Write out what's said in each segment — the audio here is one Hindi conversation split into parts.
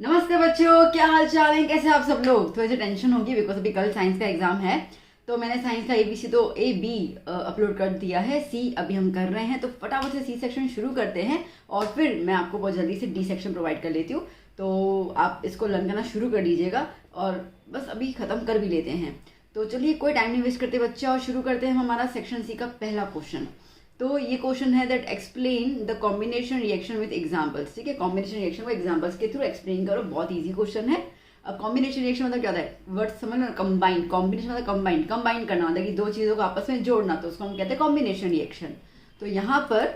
नमस्ते बच्चों, क्या हाल चाल है? कैसे आप सब लोग? थोड़ी सी टेंशन होगी बिकॉज अभी कल साइंस का एग्जाम है। तो मैंने साइंस का एबीसी तो ए बी अपलोड कर दिया है। सी अभी हम कर रहे हैं, तो फटाफट से सी सेक्शन शुरू करते हैं और फिर मैं आपको बहुत जल्दी से डी सेक्शन प्रोवाइड कर लेती हूँ। तो आप इसको लर्न करना शुरू कर दीजिएगा और बस अभी ख़त्म कर भी लेते हैं। तो चलिए कोई टाइम नहीं वेस्ट करते बच्चा और शुरू करते हैं हमारा सेक्शन सी का पहला क्वेश्चन। तो ये क्वेश्चन है that explain the combination reaction with examples. ठीक है, कॉम्बिनेशन रिएक्शन को एग्जांपल्स के थ्रू एक्सप्लेन करो। बहुत इजी क्वेश्चन है। अब कॉम्बिनेशन रिएक्शन मतलब क्या होता है? वर्ड समझ लो, कंबाइन। कॉम्बिनेशन मतलब कंबाइन करना, मतलब कि दो चीज़ों को आपस में जोड़ना, तो उसको हम कहते हैं कॉम्बिनेशन रिएक्शन। तो यहाँ पर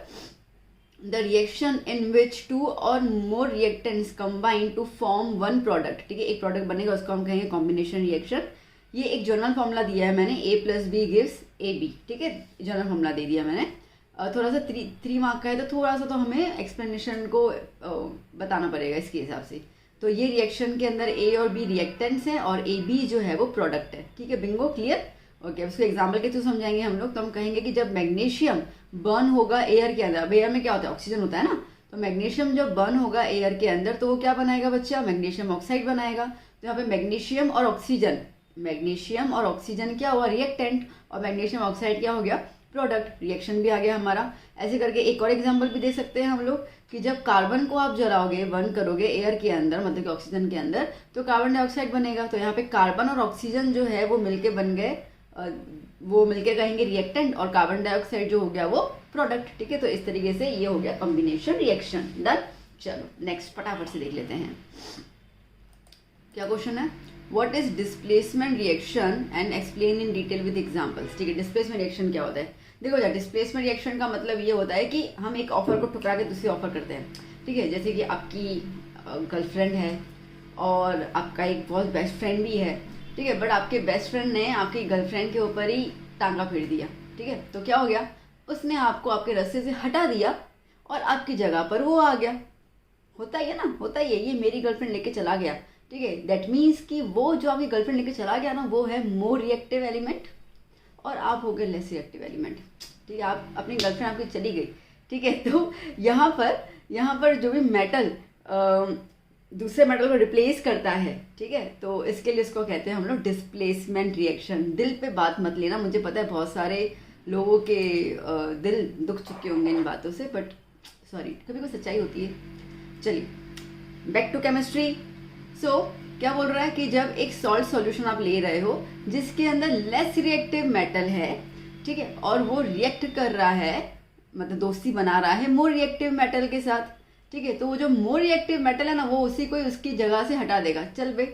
the reaction in which two और more reactants combine to form one product. ठीक है, एक प्रोडक्ट बनेगा, उसको हम कहेंगे कॉम्बिनेशन रिएक्शन। ये एक जनरल फॉर्मूला दिया है मैंने, A plus B gives A B. ठीक है, जनरल फॉर्मूला दे दिया मैंने। थोड़ा सा थ्री मार्क का है, तो थोड़ा सा तो हमें एक्सप्लेनेशन को बताना पड़ेगा इसके हिसाब से। तो ये रिएक्शन के अंदर ए और बी रिएक्टेंट्स हैं और ए बी जो है वो प्रोडक्ट है। ठीक है, बिंगो, क्लियर? ओके, उसको एग्जाम्पल के थ्रू समझाएंगे हम लोग। तो हम कहेंगे कि जब मैग्नीशियम बर्न होगा एयर के अंदर, अब एयर में क्या होता है? ऑक्सीजन होता है ना। तो मैग्नीशियम जब बर्न होगा एयर के अंदर तो वो क्या बनाएगा बच्चा? मैग्नीशियम ऑक्साइड बनाएगा। तो यहाँ पे मैग्नीशियम और ऑक्सीजन क्या हुआ? रिएक्टेंट। और मैग्नीशियम ऑक्साइड क्या हो गया? प्रोडक्ट। रिएक्शन भी आ गया हमारा। ऐसे करके एक और एग्जांपल भी दे सकते हैं हम लोग कि जब कार्बन को आप जलाओगे, बर्न करोगे एयर के अंदर, मतलब कि ऑक्सीजन के अंदर, तो कार्बन डाइऑक्साइड बनेगा। तो यहाँ पे कार्बन और ऑक्सीजन जो है वो मिलके बन गए, वो मिलके कहेंगे रिएक्टेंट, और कार्बन डाइऑक्साइड जो हो गया वो प्रोडक्ट। ठीक है, तो इस तरीके से ये हो गया कॉम्बिनेशन रिएक्शन। डन। चलो नेक्स्ट फटाफट से देख लेते हैं क्या क्वेश्चन है। What is displacement reaction and explain in detail with examples। ठीक है, डिस्प्लेसमेंट रिएक्शन क्या होता है? देखो यार, डिस्प्लेसमेंट रिएक्शन का मतलब ये होता है कि हम एक ऑफर को ठुकरा के दूसरी ऑफर करते हैं। ठीक है, जैसे कि आपकी गर्लफ्रेंड है और आपका एक बहुत बेस्ट फ्रेंड भी है। ठीक है, बट आपके बेस्ट फ्रेंड ने आपकी गर्लफ्रेंड के ऊपर ही टांगा फेर दिया। ठीक है, तो क्या हो गया? उसने आपको आपके रास्ते से हटा दिया और आपकी जगह पर वो आ गया। होता ही है ना, होता ही है। ये मेरी गर्लफ्रेंड लेके चला गया। ठीक है, दैट मीन्स कि वो जो आपकी गर्लफ्रेंड लेके चला गया ना, वो है मोर रिएक्टिव एलिमेंट और आप हो गए लेस रिएक्टिव एलिमेंट। ठीक है, आप अपनी गर्लफ्रेंड आपकी चली गई। ठीक है, तो यहाँ पर जो भी मेटल दूसरे मेटल को रिप्लेस करता है, ठीक है, तो इसके लिए इसको कहते हैं हम लोग डिस्प्लेसमेंट रिएक्शन। दिल पे बात मत लेना, मुझे पता है बहुत सारे लोगों के दिल दुख चुके होंगे इन बातों से, बट सॉरी, कभी कोई सच्चाई होती है। चलिए बैक टू केमिस्ट्री। सो क्या बोल रहा है कि जब एक सॉल्ट सॉल्यूशन आप ले रहे हो जिसके अंदर लेस रिएक्टिव मेटल है, ठीक है, और वो रिएक्ट कर रहा है, मतलब दोस्ती बना रहा है मोर रिएक्टिव मेटल के साथ। ठीक है, तो वो जो मोर रिएक्टिव मेटल है ना, वो उसी को उसकी जगह से हटा देगा। चल बे,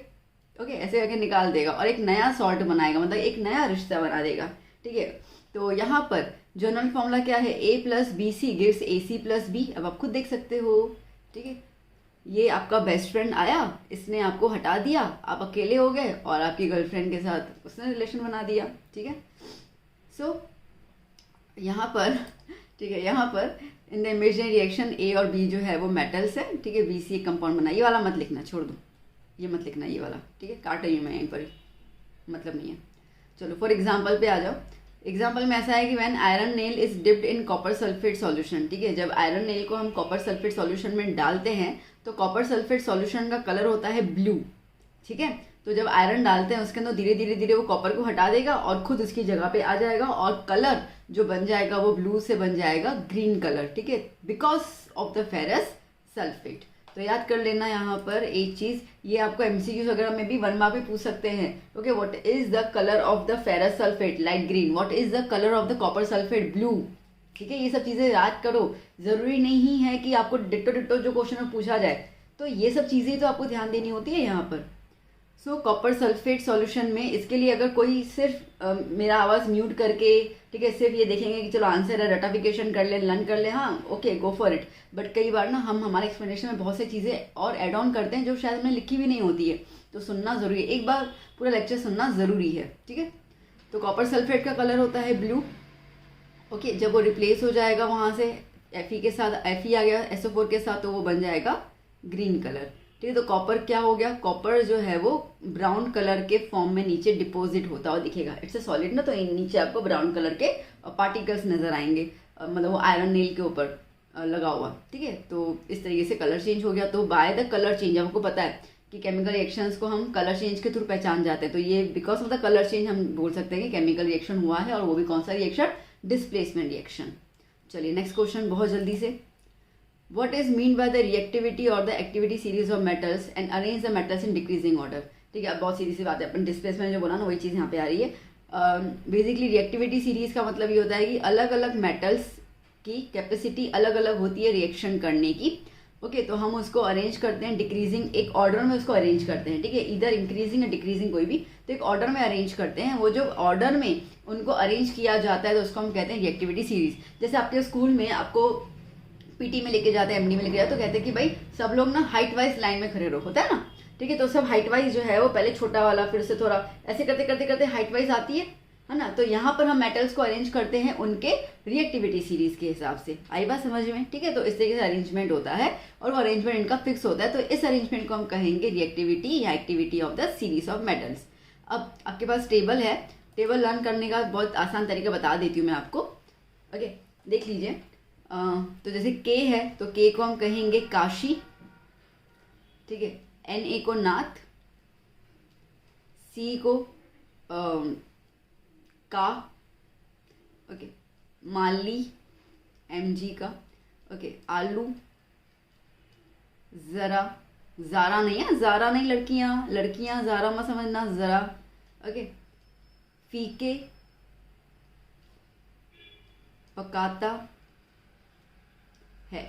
ओके, ऐसे करके निकाल देगा और एक नया सॉल्ट बनाएगा, मतलब एक नया रिश्ता बना देगा। ठीक है, तो यहाँ पर जनरल फॉर्मूला क्या है? A plus B C gives A C plus B. अब आप खुद देख सकते हो। ठीक है, ये आपका बेस्ट फ्रेंड आया, इसने आपको हटा दिया, आप अकेले हो गए और आपकी गर्लफ्रेंड के साथ उसने रिलेशन बना दिया। ठीक है, सो यहाँ पर, ठीक है, यहाँ पर इन द इमेजिनरी रिएक्शन ए और बी जो है वो मेटल्स है। ठीक है, बी सी एक कंपाउंड बना। ये वाला मत लिखना, छोड़ दो, ये मत लिखना, ये वाला। ठीक है, काट रही हूँ मैं यहीं पर, मतलब नहीं है। चलो फॉर एग्जाम्पल पे आ जाओ। एग्जाम्पल में ऐसा है कि when iron nail is dipped in copper sulphate solution. ठीक है, जब आयरन नेल को हम कॉपर सल्फेट सॉल्यूशन में डालते हैं तो कॉपर सल्फेट सॉल्यूशन का कलर होता है ब्लू। ठीक है, तो जब आयरन डालते हैं उसके अंदर धीरे धीरे धीरे वो कॉपर को हटा देगा और खुद उसकी जगह पे आ जाएगा और कलर जो बन जाएगा वो ब्लू से बन जाएगा ग्रीन कलर। ठीक है, because of the ferrous sulphate. तो याद कर लेना यहाँ पर एक चीज, ये आपको एमसीक्यूज वगैरह में भी 1 मार्क पे पूछ सकते हैं। Okay, what is the colour of the ferrous sulphate? Light green. What is the colour of the copper sulphate? Blue. ठीक है, ये सब चीजें याद करो। जरूरी नहीं है कि आपको डिट्टो डिट्टो जो क्वेश्चन में पूछा जाए, तो ये सब चीजें तो आपको ध्यान देनी होती है यहाँ पर। सो कॉपर सल्फेट सॉल्यूशन में इसके लिए अगर कोई सिर्फ मेरा आवाज़ म्यूट करके, ठीक है, सिर्फ ये देखेंगे कि चलो आंसर है, रटाफिकेशन कर ले, लर्न कर ले, हाँ okay go for it. But कई बार ना हम हमारे एक्सप्लेनेशन में बहुत सी चीज़ें और ऐड ऑन करते हैं जो शायद हमने लिखी भी नहीं होती है, तो सुनना ज़रूरी है, एक बार पूरा लेक्चर सुनना ज़रूरी है। ठीक है, तो कॉपर सल्फेट का कलर होता है ब्लू। ओके, जब वो रिप्लेस हो जाएगा वहाँ से Fe के साथ, Fe आ गया SO4 के साथ, तो वो बन जाएगा ग्रीन कलर। ठीक है, तो कॉपर क्या हो गया? कॉपर जो है वो ब्राउन कलर के फॉर्म में नीचे डिपॉजिट होता हुआ दिखेगा। इट्स अ सॉलिड ना, तो नीचे आपको ब्राउन कलर के पार्टिकल्स नजर आएंगे, मतलब वो आयरन नेल के ऊपर। लगा हुआ, ठीक है। तो इस तरीके से कलर चेंज हो गया। तो बाय द कलर चेंज, आपको पता है कि केमिकल रिएक्शंस को हम कलर चेंज के थ्रू पहचान जाते हैं। तो ये because of the colour change हम बोल सकते हैं कि केमिकल रिएक्शन हुआ है, और वो भी कौन सा रिएक्शन, डिस्प्लेसमेंट रिएक्शन। चलिए नेक्स्ट क्वेश्चन बहुत जल्दी से, what is mean by the reactivity और the activity series of metals and arrange the metals in decreasing order. ठीक है, अब बहुत सीधी सी बात है, अपन डिस्प्लेसमेंट जो बोला ना वही चीज़ यहाँ पे आ रही है। बेसिकली रिएक्टिविटी सीरीज का मतलब ये होता है कि अलग अलग मेटल्स की कैपेसिटी अलग अलग होती है रिएक्शन करने की। ओके, तो हम उसको अरेंज करते हैं डिक्रीजिंग, एक ऑर्डर में उसको अरेंज करते हैं, ठीक है, इधर इंक्रीजिंग या डिक्रीजिंग कोई भी, तो एक ऑर्डर में अरेंज करते हैं। वो जो ऑर्डर में उनको अरेंज किया जाता है तो उसको हम कहते हैं रिएक्टिविटी सीरीज। जैसे आपके स्कूल में आपको पीटी में लेके जाते हैं, एमडी में लेके जाते हैं, तो कहते हैं कि भाई सब लोग ना हाइट वाइज लाइन में खड़े रहो, होता है ना, ठीक है। तो सब हाइट वाइज जो है वो पहले छोटा वाला, फिर से थोड़ा ऐसे करते करते करते हाइट वाइज आती है ना। तो यहाँ पर हम मेटल्स को अरेंज करते हैं उनके रिएक्टिविटी सीरीज के हिसाब से। आई बात समझ में, ठीक है। तो इस तरीके से अरेंजमेंट होता है और वो अरेंजमेंट इनका फिक्स होता है। तो इस अरेंजमेंट को हम कहेंगे रिएक्टिविटी या activity of the series of metals. अब आपके पास टेबल है, टेबल लर्न करने का बहुत आसान तरीका बता देती हूँ मैं आपको। ओके, देख लीजिए। तो जैसे के है तो के को हम कहेंगे काशी, ठीक है, एन ए को नाथ, सी को का, ओके, माली एम जी का, ओके, आलू, जरा, जारा नहीं है, जारा नहीं, लड़कियां लड़कियां, जारा मत समझना, जरा, ओके, फीके, पकाता है,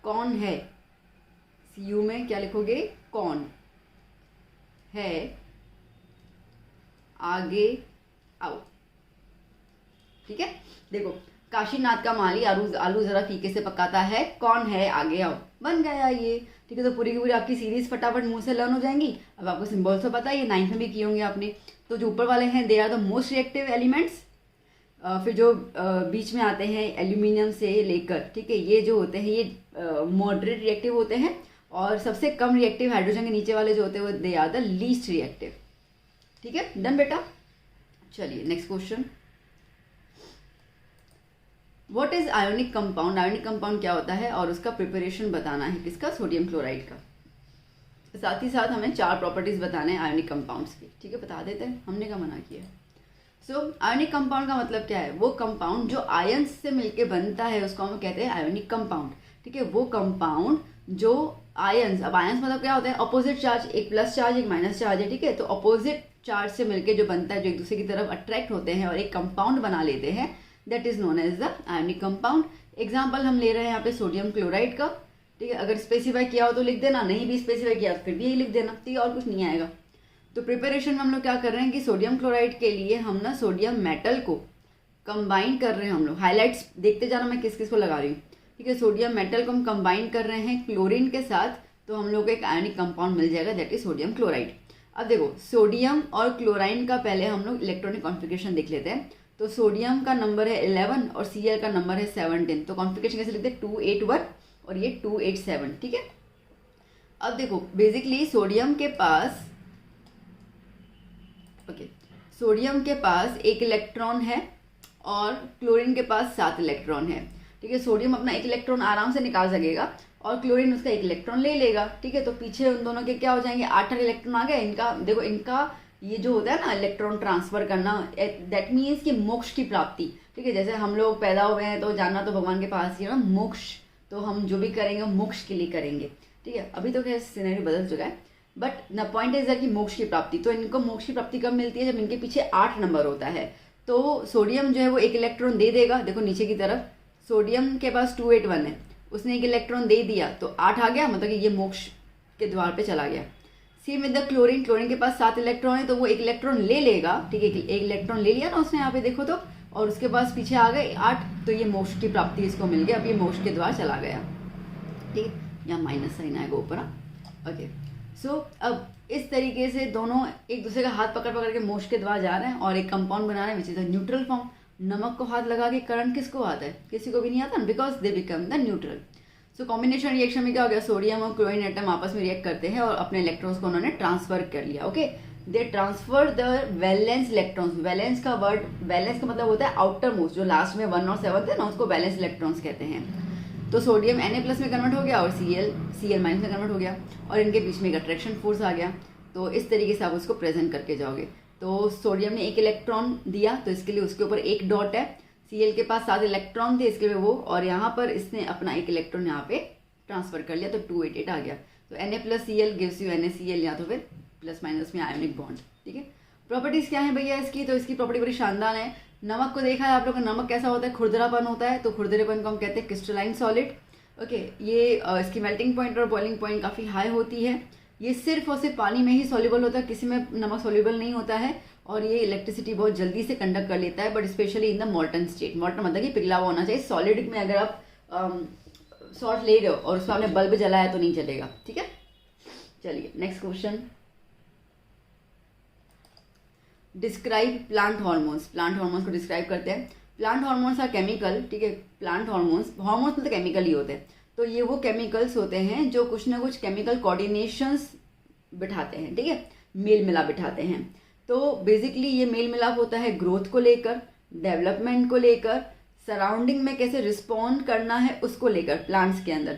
कौन है, सीयू में क्या लिखोगे, कौन है, आगे आओ, ठीक है। देखो, काशीनाथ का माली आलू आलू जरा फीके से पकाता है, कौन है, आगे आओ, बन गया ये, ठीक है। तो पूरी की पूरी आपकी सीरीज फटाफट मुंह से लर्न हो जाएंगी। अब आपको सिंबल्स तो पता है, ये 9th में भी किए होंगे आपने। तो जो ऊपर वाले हैं they are the most reactive elements, फिर जो बीच में आते हैं एल्यूमिनियम से लेकर, ठीक है, ये जो होते हैं ये मॉडरेट रिएक्टिव होते हैं, और सबसे कम रिएक्टिव हाइड्रोजन के नीचे वाले जो होते हैं वो they are the least reactive, ठीक है। डन बेटा। चलिए next question, what is ionic compound. Ionic compound क्या होता है और उसका प्रिपरेशन बताना है, किसका, सोडियम क्लोराइड का। साथ ही साथ हमें 4 प्रॉपर्टीज बताने हैं आयोनिक कंपाउंड्स की, ठीक है, बता देते हैं, हमने क्या मना किया। सो आयोनिक कंपाउंड का मतलब क्या है, वो कंपाउंड जो आयंस से मिलके बनता है उसको हम कहते हैं आयोनिक कंपाउंड, ठीक है। वो कंपाउंड जो आयंस, अब आयंस मतलब क्या होता है, अपोजिट चार्ज, एक प्लस चार्ज एक माइनस चार्ज है, ठीक है। तो अपोजिट चार्ज से मिलके जो बनता है, जो एक दूसरे की तरफ अट्रैक्ट होते हैं और एक कंपाउंड बना लेते हैं, that is known as the ionic compound. Example हम ले रहे हैं यहाँ पे सोडियम क्लोराइड का, ठीक है। अगर स्पेसिफाई किया हो तो लिख देना, नहीं भी स्पेसिफाई किया तो फिर भी यही लिख देना, ठीक है, और कुछ नहीं आएगा। तो प्रिपरेशन में हम लोग क्या कर रहे हैं कि सोडियम क्लोराइड के लिए हम ना सोडियम मेटल को कंबाइन कर रहे हैं हम लोग। हाईलाइट्स देखते जाना मैं किस किस को लगा रही हूँ, ठीक है। सोडियम मेटल को हम कंबाइन कर रहे हैं क्लोरीन के साथ, तो हम लोग को एक आयनिक कंपाउंड मिल जाएगा, दैट इज सोडियम क्लोराइड। अब देखो, सोडियम और क्लोराइन का पहले हम लोग इलेक्ट्रॉनिक कॉन्फ़िगरेशन देख लेते हैं। तो सोडियम का नंबर है 11 और Cl का नंबर है 17। तो कॉन्फ़िगरेशन कैसे लिखते हैं, 281 और ये 287, ठीक है। अब देखो, बेसिकली सोडियम के पास, ओके, सोडियम के पास 1 इलेक्ट्रॉन है और क्लोरीन के पास 7 इलेक्ट्रॉन है, ठीक है। सोडियम अपना 1 इलेक्ट्रॉन आराम से निकाल सकेगा और क्लोरीन उसका 1 इलेक्ट्रॉन ले लेगा, ठीक है। तो पीछे उन दोनों के क्या हो जाएंगे, 8 इलेक्ट्रॉन आ गए। इनका देखो, इनका ये जो होता है ना इलेक्ट्रॉन ट्रांसफर करना, दैट मीन्स कि मोक्ष की प्राप्ति, ठीक है। जैसे हम लोग पैदा हुए हैं तो जानना तो भगवान के पास ही है ना, मोक्ष, तो हम जो भी करेंगे मोक्ष के लिए करेंगे, ठीक है। अभी तो क्या सिनेरियो बदल चुका है, but the point is that कि मोक्ष की प्राप्ति, तो इनको मोक्ष की प्राप्ति कब मिलती है, जब इनके पीछे 8 नंबर होता है। तो सोडियम जो है वो 1 इलेक्ट्रॉन दे देगा। देखो नीचे की तरफ सोडियम के पास 281 है, उसने 1 इलेक्ट्रॉन दे दिया तो 8 आ गया, मतलब कि ये मोक्ष के द्वार पे चला गया। Same with the chlorine, chlorine के पास 7 इलेक्ट्रॉन है तो वो 1 इलेक्ट्रॉन ले लेगा, ठीक है। 1 इलेक्ट्रॉन ले लिया ना उसने, यहाँ पे देखो तो, और उसके पास पीछे आ गए 8, तो ये मोक्ष की प्राप्ति इसको मिल गया। अब ये मोक्ष के द्वार चला गया, ठीक है। यहाँ माइनस साइन आएगा ऊपर, ओके। सो अब इस तरीके से दोनों एक दूसरे का हाथ पकड़ पकड़ के मोक्ष के द्वार जा रहे हैं और एक कंपाउंड बना रहे हैं which is the neutral form. नमक को हाथ लगा के करंट किसको आता है, किसी को भी नहीं आता, because they become the neutral. So combination reaction में क्या हो गया, सोडियम और क्लोरीन एटम आपस में रिएक्ट करते हैं और अपने इलेक्ट्रॉन्स को उन्होंने ट्रांसफर कर लिया, okay. They transfer the valence electrons. Valence का वर्ड, वैलेंस का मतलब होता है आउटर मोस्ट, जो लास्ट में 1 और 7 है ना, उसको वैलेंस इलेक्ट्रॉन्स कहते हैं। तो सोडियम Na+ में कन्वर्ट हो गया और Cl माइनस में कन्वर्ट हो गया, और इनके बीच में एक अट्रैक्शन फोर्स आ गया। तो इस तरीके से आप उसको प्रेजेंट करके जाओगे। तो सोडियम ने 1 इलेक्ट्रॉन दिया, तो इसके लिए उसके ऊपर 1 डॉट है। Cl के पास 7 इलेक्ट्रॉन थे, इसके लिए वो, और यहाँ पर इसने अपना 1 इलेक्ट्रॉन यहाँ पे ट्रांसफर कर लिया, तो 288 आ गया। तो Na+Cl गिव्स यू NaCl, या तो फिर प्लस माइनस में आयोनिक बॉन्ड। ठीक है, प्रॉपर्टीज क्या है भैया इसकी? तो इसकी प्रॉपर्टी बड़ी शानदार है। नमक को देखा है आप लोगों ने, नमक कैसा होता है? खुरदरापन होता है, तो खुरदरेपन को हम कहते हैं क्रिस्टलाइन सॉलिड। ओके, ये इसकी मेल्टिंग पॉइंट और बॉइलिंग पॉइंट काफ़ी हाई होती है। ये सिर्फ और सिर्फ पानी में ही सॉल्युबल होता है, किसी में नमक सॉल्युबल नहीं होता है, और ये इलेक्ट्रिसिटी बहुत जल्दी से कंडक्ट कर लेता है, but specially in the मॉल्टन state. मॉल्टन मतलब कि पिघला हुआ होना चाहिए। सॉलिड में अगर आप सॉल्ट ले रहे हो और उसमें आपने बल्ब जलाया तो नहीं चलेगा। ठीक है, चलिए next question. Describe plant hormones. Plant hormones को डिस्क्राइब करते हैं। Plant hormones are chemical. ठीक है, प्लांट हॉर्मोन्स, हॉर्मोन्स मतलब केमिकल ही होते हैं। तो ये वो केमिकल्स होते हैं जो कुछ ना कुछ केमिकल कोऑर्डिनेशंस बिठाते हैं। ठीक है, मेल मिलाप बिठाते हैं। तो बेसिकली ये मेल मिलाप होता है ग्रोथ को लेकर, डेवलपमेंट को लेकर, सराउंडिंग में कैसे रिस्पॉन्ड करना है उसको लेकर प्लांट्स के अंदर।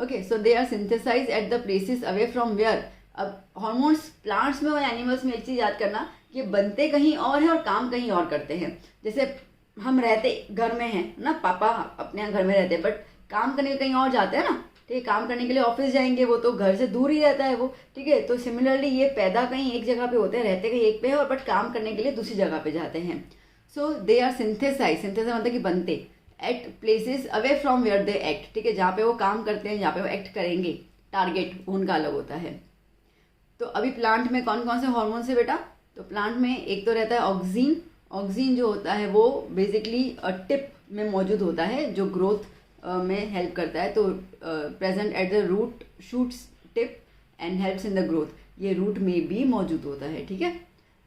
Okay, so they are synthesize at the places away from where. अब हॉर्मोन्स प्लांट्स में और एनिमल्स में एक चीज़ याद करना, ये बनते कहीं और है और काम कहीं और करते हैं। जैसे हम रहते घर में हैं ना, पापा अपने यहाँ घर में रहते हैं, बट काम करने के कहीं और जाते हैं ना। ठीक है, काम करने के लिए ऑफिस जाएंगे, वो तो घर से दूर ही रहता है वो। ठीक है, तो सिमिलरली ये पैदा कहीं एक जगह पे होते हैं, रहते कहीं एक पे है, और बट काम करने के लिए दूसरी जगह पे जाते हैं। So they are synthesize, synthesize मतलब कि बनते, at places away from where they act. ठीक है, जहाँ पे वो काम करते हैं, जहाँ पे वो एक्ट करेंगे, टारगेट उनका अलग होता है। तो अभी प्लांट में कौन कौन से हार्मोन्स है बेटा? तो प्लांट में एक तो रहता है ऑक्सीन। ऑक्सीन जो होता है वो बेसिकली टिप में मौजूद होता है, जो ग्रोथ में हेल्प करता है। तो present at the root shoots tip and helps in the growth. ये रूट में भी मौजूद होता है। ठीक है,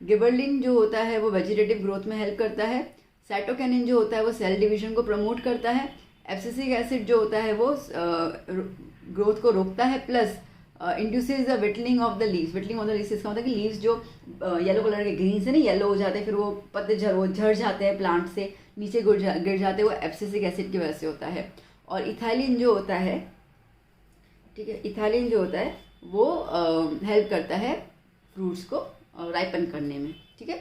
गिबरलिन जो होता है वो वेजिटेटिव ग्रोथ में हेल्प करता है। साइटोकिनिन जो होता है वो सेल डिवीजन को प्रमोट करता है। एब्सिसिक एसिड जो होता है वो ग्रोथ को रोकता है, plus induces the wilting of the leaves. Wilting of the leaves इसका मतलब कि लीव्स जो येलो कलर के, ग्रीन से नहीं येलो हो जाते हैं, फिर वो पत्ते झड़ जाते हैं प्लांट से, नीचे गिर जाते हैं, वो एब्सिसिक एसिड की वजह से होता है। और इथाइलिन जो होता है, ठीक है, इथाइलिन जो होता है वो हेल्प करता है फ्रूट्स को राइपन करने में। ठीक है,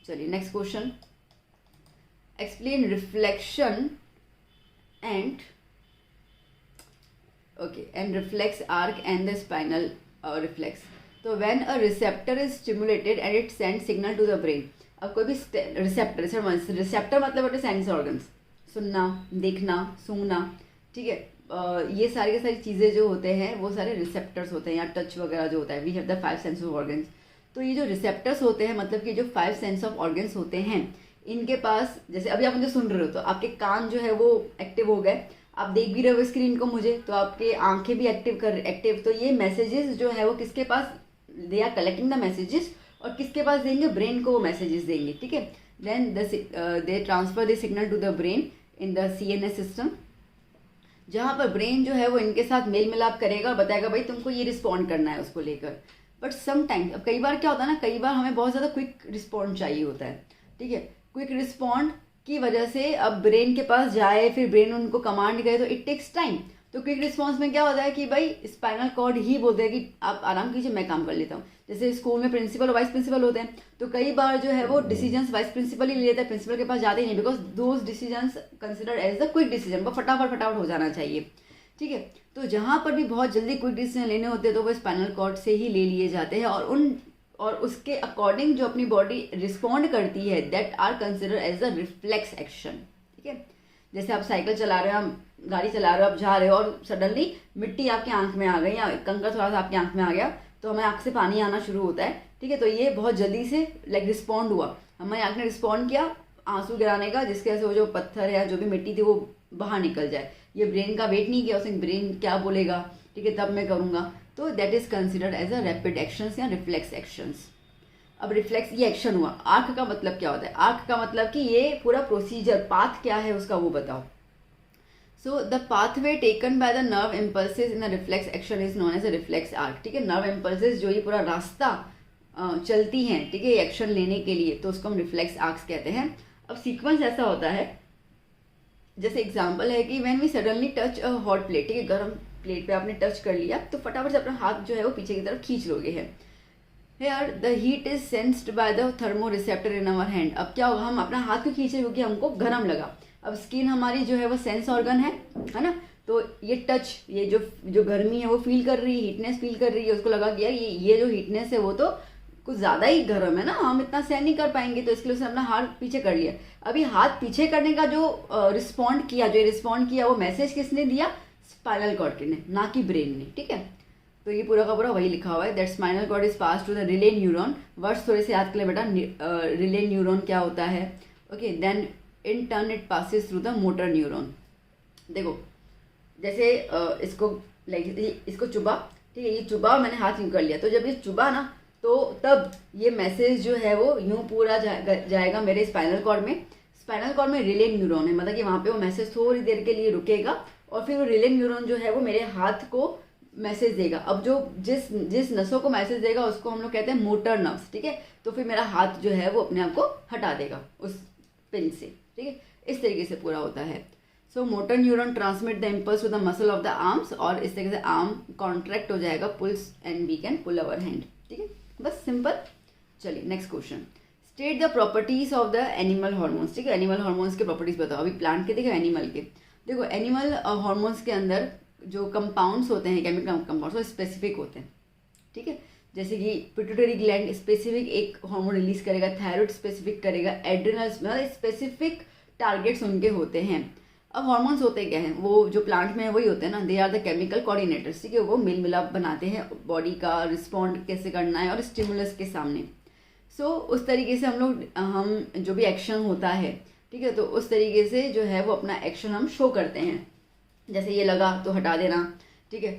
चलिए next question. Explain reflection and reflex arc and the spinal reflex. तो when a receptor is stimulated and it sends signal to the brain. अब कोई भी रिसेप्टर मतलब होता है सेंस ऑर्गन्स, सुनना, देखना, सूंघना। ठीक है, ये सारी की सारी चीज़ें जो होते हैं वो सारे रिसेप्टर्स होते हैं, या टच वगैरह जो होता है। We have the 5 sense of organs. तो ये जो रिसेप्टर्स होते हैं, मतलब कि जो 5 सेंस ऑफ ऑर्गन्स होते हैं, इनके पास, जैसे अभी आप मुझे सुन रहे हो तो आपके कान जो है वो एक्टिव हो गए, आप देख भी रहे हो स्क्रीन को मुझे, तो आपके आंखें भी एक्टिव। तो ये मैसेजेस जो है वो किसके पास, they are collecting the messages, और किसके पास देंगे? ब्रेन को वो मैसेजेस देंगे। ठीक है, then they transfer the signal to the brain in the CNS system, जहाँ पर ब्रेन जो है वो इनके साथ मेल मिलाप करेगा और बताएगा भाई तुमको ये रिस्पॉन्ड करना है उसको लेकर। बट समटाइम्स, अब कई बार क्या होता है ना, कई बार हमें बहुत ज़्यादा क्विक रिस्पॉन्ड चाहिए होता है। ठीक है, क्विक रिस्पॉन्ड की वजह से अब ब्रेन के पास जाए, फिर ब्रेन उनको कमांड करे, तो इट टेक्स टाइम। तो क्विक रिस्पॉन्स में क्या होता है कि भाई स्पाइनल कॉर्ड ही बोलते हैं कि आप आराम कीजिए, मैं काम कर लेता हूँ। जैसे स्कूल में प्रिंसिपल और वाइस प्रिंसिपल होते हैं, तो कई बार जो है वो डिसीजंस वाइस प्रिंसिपल ही लेता है, प्रिंसिपल के पास जाते ही नहीं, because those decisions considered as the quick decision, वो फटाफट हो जाना चाहिए। ठीक है, तो जहाँ पर भी बहुत जल्दी क्विक डिसीजन लेने होते हैं तो वो स्पाइनल कॉर्ड से ही ले लिए जाते हैं, और उसके अकॉर्डिंग जो अपनी बॉडी रिस्पॉन्ड करती है, that are consider as a reflex action. ठीक है, जैसे आप साइकिल चला रहे हो, आप गाड़ी चला रहे हो, आप जा रहे हो और सडनली मिट्टी आपकी आंख में आ गई, या कंकर थोड़ा सा आपकी आंख में आ गया, तो हमारी आंख से पानी आना शुरू होता है। ठीक है, तो ये बहुत जल्दी से रिस्पॉन्ड हुआ, हमारी आंख ने रिस्पॉन्ड किया आंसू गिराने का, जिसके वजह से वो जो पत्थर या जो भी मिट्टी थी वो बाहर निकल जाए। ये ब्रेन का वेट नहीं किया, उसने ब्रेन क्या बोलेगा, ठीक है, तब मैं करूँगा। तो that is considered as a rapid actions या रिफ्लेक्स एक्शंस। अब रिफ्लेक्स ये एक्शन हुआ। आर्क का मतलब क्या होता है? आर्क का मतलब कि ये पूरा प्रोसीजर, पाथ क्या है उसका वो बताओ। So the pathway taken by the nerve impulses in the reflex action is known as a reflex arc. ठीक है, नर्व इम्पल्सेस जो ये पूरा रास्ता चलती हैं, ठीक है, एक्शन लेने के लिए, तो उसको हम रिफ्लेक्स आर्क्स कहते हैं। अब सीक्वेंस ऐसा होता है, जैसे एग्जांपल है कि when we suddenly touch a hot plate, ठीक है, गर्म प्लेट पे आपने टच कर लिया तो फटाफट से अपना हाथ जो है वो पीछे की तरफ खींच लोगे है। Here the heat is sensed by the thermo receptor in our hand. अब क्या होगा, हम अपना हाथ क्यों खींचे, क्योंकि हमको गर्म लगा। अब स्किन हमारी जो है वो सेंस ऑर्गन है ना, तो ये टच, ये जो गर्मी है वो फील कर रही है, हीटनेस फील कर रही है, उसको लगा कि यार ये जो हीटनेस है वो तो कुछ ज़्यादा ही गर्म है ना, हम इतना सहन नहीं कर पाएंगे, तो इसके लिए उसने अपना हाथ पीछे कर लिया। अभी हाथ पीछे करने का जो रिस्पॉन्ड किया वो मैसेज किसने दिया, स्पाइनल कॉर्ड ने, ना कि ब्रेन ने, ठीक है। तो ये पूरा का पूरा वही लिखा हुआ है, that spinal cord is pass to the relay neuron. Words थोड़े से याद कर ले बेटा, रिले न्यूरॉन क्या होता है, okay. Then in turn it passes through the motor neuron. देखो जैसे इसको चुबा, ठीक है, ये चुबा मैंने हाथ यूँ कर लिया, तो जब ये चुबा ना तो तब ये मैसेज जो है वो यूँ पूरा जाएगा मेरे स्पाइनल कॉर्ड में। स्पाइनल कॉर्ड में रिले न्यूरॉन है, मतलब कि वहाँ पे वो मैसेज थोड़ी देर के लिए रुकेगा और फिर वो रिले न्यूरॉन जो है वो मेरे हाथ को मैसेज देगा। अब जो जिस नसों को मैसेज देगा उसको हम लोग कहते हैं मोटर नर्व्स, ठीक है। तो फिर मेरा हाथ जो है वो अपने आप को हटा देगा उस पिन से, ठीक है। इस तरीके से पूरा होता है। So motor neuron transmit the impulse to the muscle of the arms, और इस तरीके से आर्म कॉन्ट्रैक्ट हो जाएगा, pulls and we can pull our hand, ठीक है, बस सिंपल। चलिए next question, state the properties of the animal hormones, ठीक है। एनिमल हार्मोन्स के प्रॉपर्टीज बताओ, अभी प्लांट के देखो, एनिमल के देखो। एनिमल हार्मोन्स के अंदर जो कंपाउंड्स होते हैं, केमिकल कंपाउंड्स, वो स्पेसिफिक होते हैं, ठीक है। जैसे कि पिट्यूटरी ग्लैंड स्पेसिफिक एक हार्मोन रिलीज करेगा, थायराइड स्पेसिफिक करेगा, एड्रिनल्स मतलब स्पेसिफिक टारगेट्स उनके होते हैं। अब हार्मोन्स होते क्या हैं, वो जो प्लांट में है वही होते हैं ना, they are the chemical coordinators, ठीक है। वो मेल मिलाप बनाते हैं बॉडी का रिस्पॉन्ड कैसे करना है और स्टिमुलस के सामने। सो उस तरीके से हम जो भी एक्शन होता है, ठीक है, तो उस तरीके से जो है वो अपना एक्शन हम शो करते हैं। जैसे ये लगा तो हटा देना, ठीक है।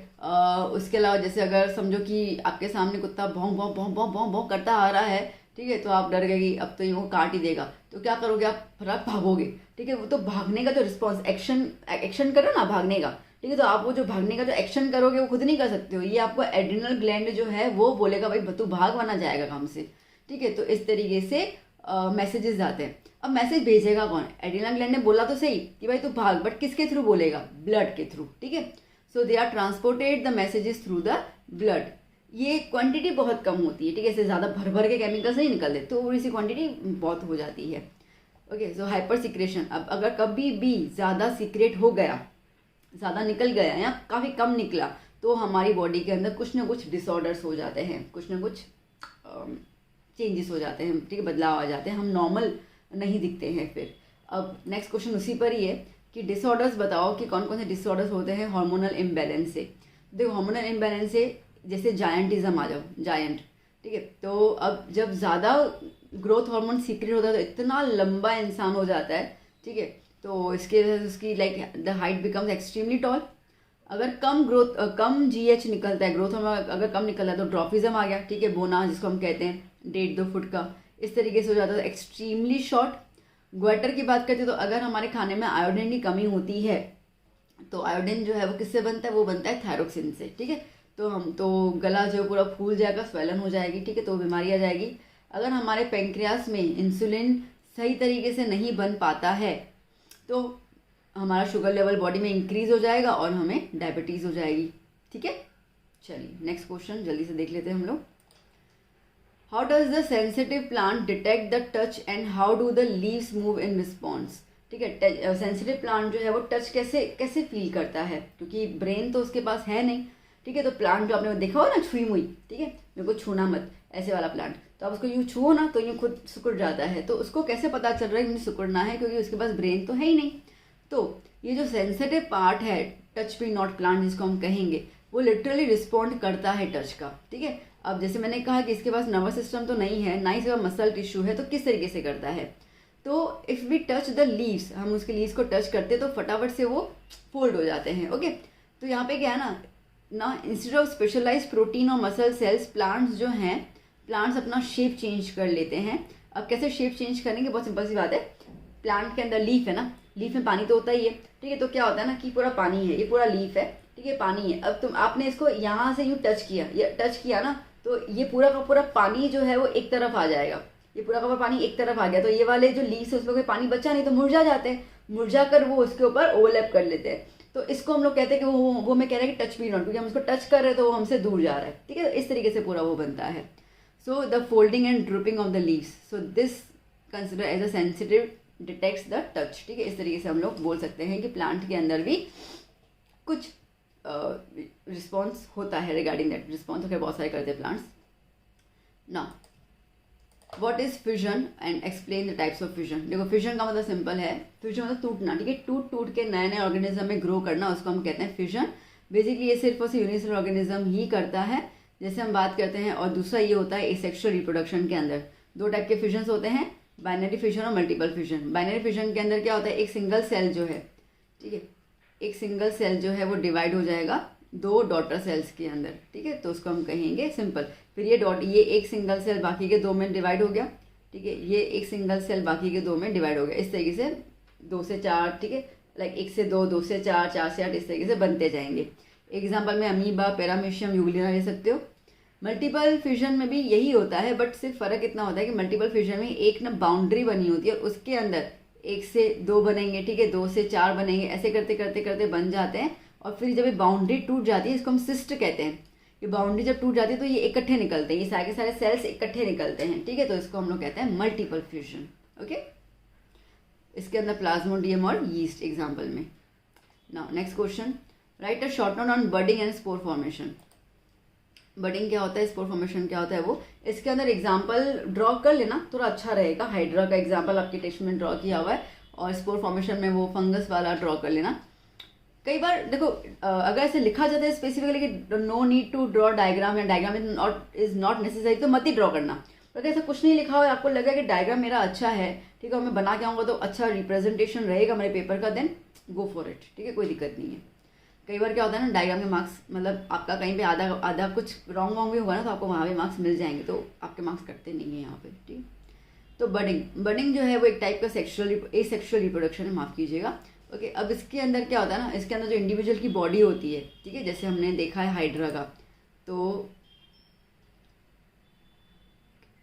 उसके अलावा जैसे अगर समझो कि आपके सामने कुत्ता भौं भौं भौं भौं भौं भौं करता आ रहा है, ठीक है, तो आप डर गए कि अब तो ये वो काट ही देगा, तो क्या करोगे आप, फटाक भागोगे, ठीक है। वो तो भागने का जो रिस्पॉन्स एक्शन करो ना भागने का, ठीक है, तो आप वो जो भागने का जो एक्शन करोगे वो खुद नहीं कर सकते हो, ये आपको एड्रिनल ग्लैंड जो है वो बोलेगा भाई तू भाग वरना जाएगा काम से, ठीक है। तो इस तरीके से मैसेजेस आते हैं। अब मैसेज भेजेगा कौन, एड्रिनल ग्लैंड ने बोला तो सही कि भाई तू भाग, बट किसके थ्रू बोलेगा, ब्लड के थ्रू, ठीक है। So they are transported the messages through the blood. ये क्वांटिटी बहुत कम होती है, ठीक है, इससे ज़्यादा भर भर के केमिकल्स नहीं निकलते, तो थोड़ी सी क्वांटिटी बहुत हो जाती है, ओके। सो हाइपर सिक्रेशन, अब अगर कभी भी ज़्यादा सीक्रेट हो गया, ज़्यादा निकल गया या काफ़ी कम निकला, तो हमारी बॉडी के अंदर कुछ ना कुछ डिसऑर्डर्स हो जाते हैं, कुछ ना कुछ चेंजेस हो जाते हैं, ठीक है, बदलाव आ जाते हैं, हम नॉर्मल नहीं दिखते हैं फिर। अब नेक्स्ट क्वेश्चन उसी पर ही है कि डिसऑर्डर्स बताओ कि कौन कौन से डिसऑर्डर्स होते हैं हार्मोनल इम्बैलेंस से। देखो हार्मोनल इम्बैलेंस से जैसे जायंटिज्म आ जाओ, जायंट, ठीक है। तो अब जब ज़्यादा ग्रोथ हार्मोन सीक्रेट होता है तो इतना लंबा इंसान हो जाता है, ठीक है, तो इसके वजह से उसकी the height becomes extremely tall. अगर कम जीएच निकलता है, ग्रोथ हार्मोन अगर कम निकलता है तो ड्रॉफिज्म आ गया, ठीक है, बोना जिसको हम कहते हैं, 1.5-2 फुट का, इस तरीके से हो जाता है, एक्सट्रीमली शॉर्ट। ग्वाइटर की बात करते हैं तो अगर हमारे खाने में आयोडीन की कमी होती है तो आयोडीन जो है वो किससे बनता है, वो बनता है थायरोक्सिन से, ठीक है। तो गला जो पूरा फूल जाएगा, स्वेलन हो जाएगी, ठीक है, तो बीमारी आ जाएगी। अगर हमारे पेंक्रियास में इंसुलिन सही तरीके से नहीं बन पाता है तो हमारा शुगर लेवल बॉडी में इंक्रीज हो जाएगा और हमें डायबिटीज़ हो जाएगी, ठीक है। चलिए नेक्स्ट क्वेश्चन जल्दी से देख लेते हैं हम लोग। How does the sensitive plant detect the touch and how do the leaves move in response, ठीक है। सेंसिटिव प्लांट जो है वो टच कैसे फील करता है, क्योंकि ब्रेन तो उसके पास है नहीं, ठीक है। तो प्लांट जो आपने देखा हो ना, छुई मुई, ठीक है, मेरे को छूना मत, ऐसे वाला प्लांट, तो आप उसको यूँ छुओ ना तो यूँ खुद सिकुड़ जाता है, तो उसको कैसे पता चल रहा है कि मुझे सिकुड़ना है, क्योंकि उसके पास ब्रेन तो है ही नहीं। तो ये जो सेंसिटिव पार्ट है, टच बी नॉट प्लांट जिसको हम कहेंगे, वो लिटरली रिस्पॉन्ड करता है टच का, ठीक है। अब जैसे मैंने कहा कि इसके पास नर्वस सिस्टम तो नहीं है, ना ही इसके पास मसल टिश्यू है, तो किस तरीके से करता है, तो if we touch the leaves, हम उसके लीव्स को टच करते तो फटाफट से वो फोल्ड हो जाते हैं, ओके। तो यहाँ पे क्या है ना इंस्टेड ऑफ स्पेशलाइज प्रोटीन और मसल सेल्स, प्लांट्स अपना शेप चेंज कर लेते हैं। अब कैसे शेप चेंज करेंगे, बहुत सिंपल सी बात है। प्लांट के अंदर लीफ है ना, लीफ में पानी तो होता ही है, ठीक है, तो क्या होता है ना कि पूरा पानी है, ये पूरा लीफ है, ठीक है, पानी है। अब आपने इसको यहाँ से यूँ टच किया ना, तो ये पूरा का पूरा पानी जो है वो एक तरफ आ जाएगा, ये पूरा का पूरा पानी एक तरफ आ गया, तो ये वाले जो लीव्स है उसमें कोई पानी बचा नहीं तो मुरझा जाते हैं, मुरझा कर वो उसके ऊपर ओवरलैप कर लेते हैं। तो इसको हम लोग कहते हैं कि वो मैं कह रहा है कि टच मी नॉट, क्योंकि हम उसको टच कर रहे हैं तो वो हमसे दूर जा रहा है, ठीक है। इस तरीके से पूरा वो बनता है। So the folding and drooping of the leaves, so this consider as a sensitive detects the touch, ठीक है। इस तरीके से हम लोग बोल सकते हैं कि प्लांट के अंदर भी कुछ रिस्पॉन्स होता है रिगार्डिंग दैट। रिस्पॉन्स होकर बहुत सारे करते हैं प्लांट्स। ना what is fusion and explain the types of fusion. देखो फ्यूजन का मतलब सिंपल है, फ्यूजन मतलब टूटना, ठीक है। टूट टूट के नए नए ऑर्गेनिज्म में ग्रो करना, उसको हम कहते हैं फ्यूजन। बेसिकली ये सिर्फ और सिर्फ यूनिसेलुलर ऑर्गेनिज्म ही करता है, जैसे हम बात करते हैं। और दूसरा ये होता है एसेक्सुअल रिप्रोडक्शन के अंदर दो टाइप के फ्यूजन्स होते हैं, बाइनरी फ्यूजन और मल्टीपल फ्यूजन। बाइनरी फ्यूजन के अंदर क्या होता है, एक सिंगल सेल जो है, ठीक है, एक सिंगल सेल जो है वो डिवाइड हो जाएगा दो डॉटर सेल्स के अंदर, ठीक है। तो उसको हम कहेंगे सिंपल। फिर ये एक सिंगल सेल बाकी के दो में डिवाइड हो गया, ठीक है। ये एक सिंगल सेल बाकी के दो में डिवाइड हो गया। इस तरीके से 2 से 4, ठीक है, लाइक 1 से 2, 2 से 4, 4 से 8, इस तरीके से बनते जाएंगे। एग्जाम्पल में अमीबा, पैरामीशियम, यूग्लिना ले सकते हो। मल्टीपल फ्यूजन में भी यही होता है, बट सिर्फ फ़र्क इतना होता है कि मल्टीपल फ्यूजन में एक ना बाउंड्री बनी होती है और उसके अंदर 1 से 2 बनेंगे, ठीक है, 2 से 4 बनेंगे, ऐसे करते करते करते बन जाते हैं। और फिर जब ये बाउंड्री टूट जाती है, इसको हम सिस्ट कहते हैं। ये बाउंड्री जब टूट जाती है तो ये इकट्ठे निकलते हैं, ये सारे के सारे सेल्स इकट्ठे निकलते हैं, ठीक है। तो इसको हम लोग कहते हैं मल्टीपल फ्यूजन, ओके। इसके अंदर प्लाज्मोडियम और यीस्ट एग्जाम्पल में। Now next question, write a short note on budding and spore formation. Budding क्या होता है, स्पोर फॉर्मेशन क्या होता है, वो इसके अंदर एग्जाम्पल ड्रॉ कर लेना, थोड़ा अच्छा रहेगा। हाइड्रा का एग्जाम्पल आपके टेक्स्ट में ड्रॉ किया हुआ है और स्पोर फॉर्मेशन में वो फंगस वाला ड्रॉ कर लेना। कई बार देखो अगर ऐसे लिखा जाता है स्पेसिफिकली कि no need to draw diagram या डायग्राम इज नॉट नेसेसरी, तो मत ही ड्रॉ करना। अगर ऐसा कुछ नहीं लिखा हुआ है, आपको लगा कि डायग्राम मेरा अच्छा है, ठीक है, मैं बना के आऊँगा तो अच्छा रिप्रेजेंटेशन रहेगा मेरे पेपर का, देन गो फॉर इट, ठीक है, कोई दिक्कत नहीं है। कई बार क्या होता है ना, डायग्राम के मार्क्स मतलब आपका कहीं पे आधा कुछ रॉन्ग भी होगा ना, तो आपको वहाँ भी मार्क्स मिल जाएंगे, तो आपके मार्क्स कटते नहीं है यहाँ पे, ठीक। तो बडिंग जो है वो एक टाइप का एसेक्सुअल रिप्रोडक्शन है, माफ़ कीजिएगा, ओके। अब इसके अंदर क्या होता है ना, इसके अंदर जो इंडिविजुअल की बॉडी होती है, ठीक है, जैसे हमने देखा है हाइड्रा का, तो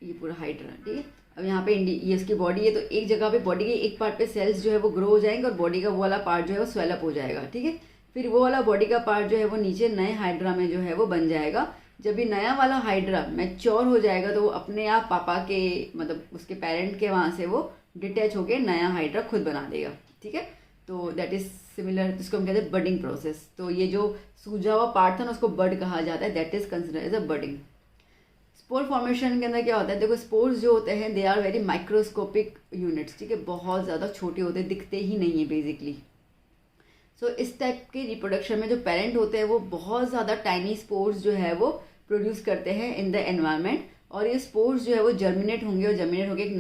ये पूरा हाइड्रा, ठीक है। अब यहाँ पे ये इसकी बॉडी है, तो एक जगह पे बॉडी के एक पार्ट पे सेल्स जो है वो ग्रो हो जाएंगे और बॉडी का वो वाला पार्ट जो है वो स्वेलअप हो जाएगा, ठीक है। फिर वो वाला बॉडी का पार्ट जो है वो नीचे नए हाइड्रा में जो है वो बन जाएगा। जब भी नया वाला हाइड्रा मैच्योर हो जाएगा तो वो अपने आप पापा के मतलब उसके पेरेंट के वहाँ से वो डिटैच होकर नया हाइड्रा खुद बना देगा, ठीक है। तो दैट इज सिमिलर, जिसको हम कहते हैं बडिंग प्रोसेस। तो ये जो सूजा हुआ पार्ट था ना उसको बड कहा जाता है, that is consider as a budding. Spore formation के अंदर क्या होता है, देखो स्पोर्स जो होते हैं they are very microscopic units, ठीक है, बहुत ज़्यादा छोटे होते हैं, दिखते ही नहीं है बेसिकली। सो इस टाइप के रिप्रोडक्शन में जो पेरेंट होते हैं वो बहुत ज़्यादा टाइनी स्पोर्स जो है वो प्रोड्यूस करते हैं इन द एनवायरनमेंट, और ये स्पोर्स जो है वो जर्मिनेट होंगे और जर्मिनेट होकर एक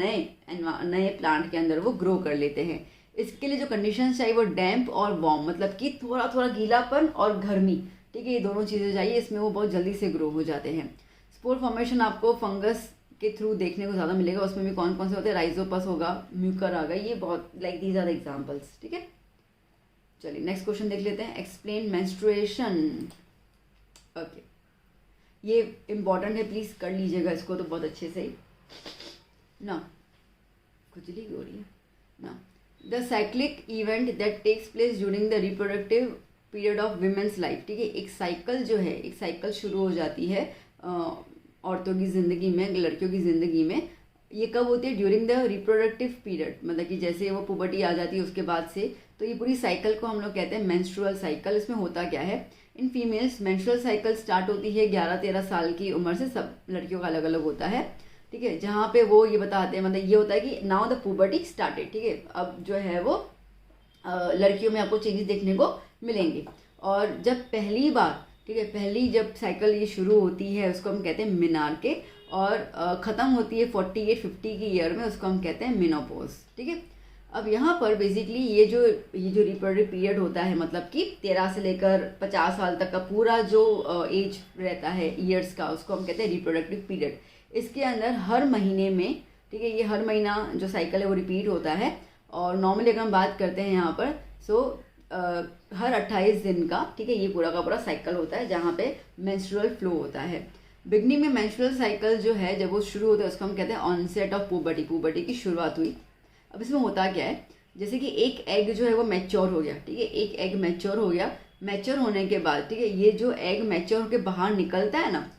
नए प्लांट के अंदर वो ग्रो कर लेते हैं। इसके लिए जो कंडीशंस चाहिए वो डैम्प और वार्म, मतलब कि थोड़ा थोड़ा गीलापन और गर्मी, ठीक है, ये दोनों चीज़ें चाहिए, इसमें वो बहुत जल्दी से ग्रो हो जाते हैं। स्पोर फॉर्मेशन आपको फंगस के थ्रू देखने को ज़्यादा मिलेगा, उसमें भी कौन कौन से होते हैं, राइजोपस होगा, म्यूकर आ गया, ये बहुत like these are the examples, ठीक है। चलिए नेक्स्ट क्वेश्चन देख लेते हैं, एक्सप्लेन मेंस्ट्रुएशन, ओके। ये इम्पॉर्टेंट है, प्लीज़ कर लीजिएगा इसको तो बहुत अच्छे से ना, खुजली हो रही है ना। The cyclic event that takes place during the reproductive period of women's life, ठीक है, एक साइकिल जो है, एक साइकिल शुरू हो जाती है औरतों की ज़िंदगी में, लड़कियों की ज़िंदगी में। ये कब होती है, ड्यूरिंग द रिप्रोडक्टिव पीरियड, मतलब कि जैसे वो पुबर्टी आ जाती है उसके बाद से, तो ये पूरी साइकिल को हम लोग कहते हैं मेंस्ट्रुअल साइकिल। इसमें होता क्या है, in females menstrual cycle start होती है 11-13 साल की उम्र से, सब लड़कियों का अलग अलग होता है, ठीक है, जहाँ पे वो ये बताते हैं, मतलब ये होता है कि नाउ द पुबर्टी स्टार्टेड, ठीक है, अब जो है वो लड़कियों में आपको चेंजेस देखने को मिलेंगे। और जब पहली बार, ठीक है, पहली जब साइकिल ये शुरू होती है उसको हम कहते हैं मिनार्के, और ख़त्म होती है 48-50 की ईयर में, उसको हम कहते हैं मेनोपॉज, ठीक है। अब यहाँ पर बेसिकली ये जो रिप्रोडक्टिव पीरियड होता है, मतलब कि 13 से लेकर 50 साल तक का पूरा जो एज रहता है ईयर्स का, उसको हम कहते हैं रिप्रोडक्टिव पीरियड। इसके अंदर हर महीने में, ठीक है, ये हर महीना जो साइकिल है वो रिपीट होता है। और नॉर्मली अगर हम बात करते हैं यहाँ पर, सो हर 28 दिन का, ठीक है, ये पूरा का पूरा साइकिल होता है जहाँ पे मेंस्ट्रुअल फ्लो होता है। बिगनिंग में मेंस्ट्रुअल साइकिल जो है जब वो शुरू होता है उसको हम कहते हैं ऑनसेट ऑफ पुबर्टी, पुबर्टी की शुरुआत हुई। अब इसमें होता क्या है, जैसे कि एक एग जो है वो मैच्योर हो गया, ठीक है, एक एग मैच्योर हो गया, मैच्योर होने के बाद, ठीक है, ये जो एग मैच्योर होकर बाहर निकलता है ना,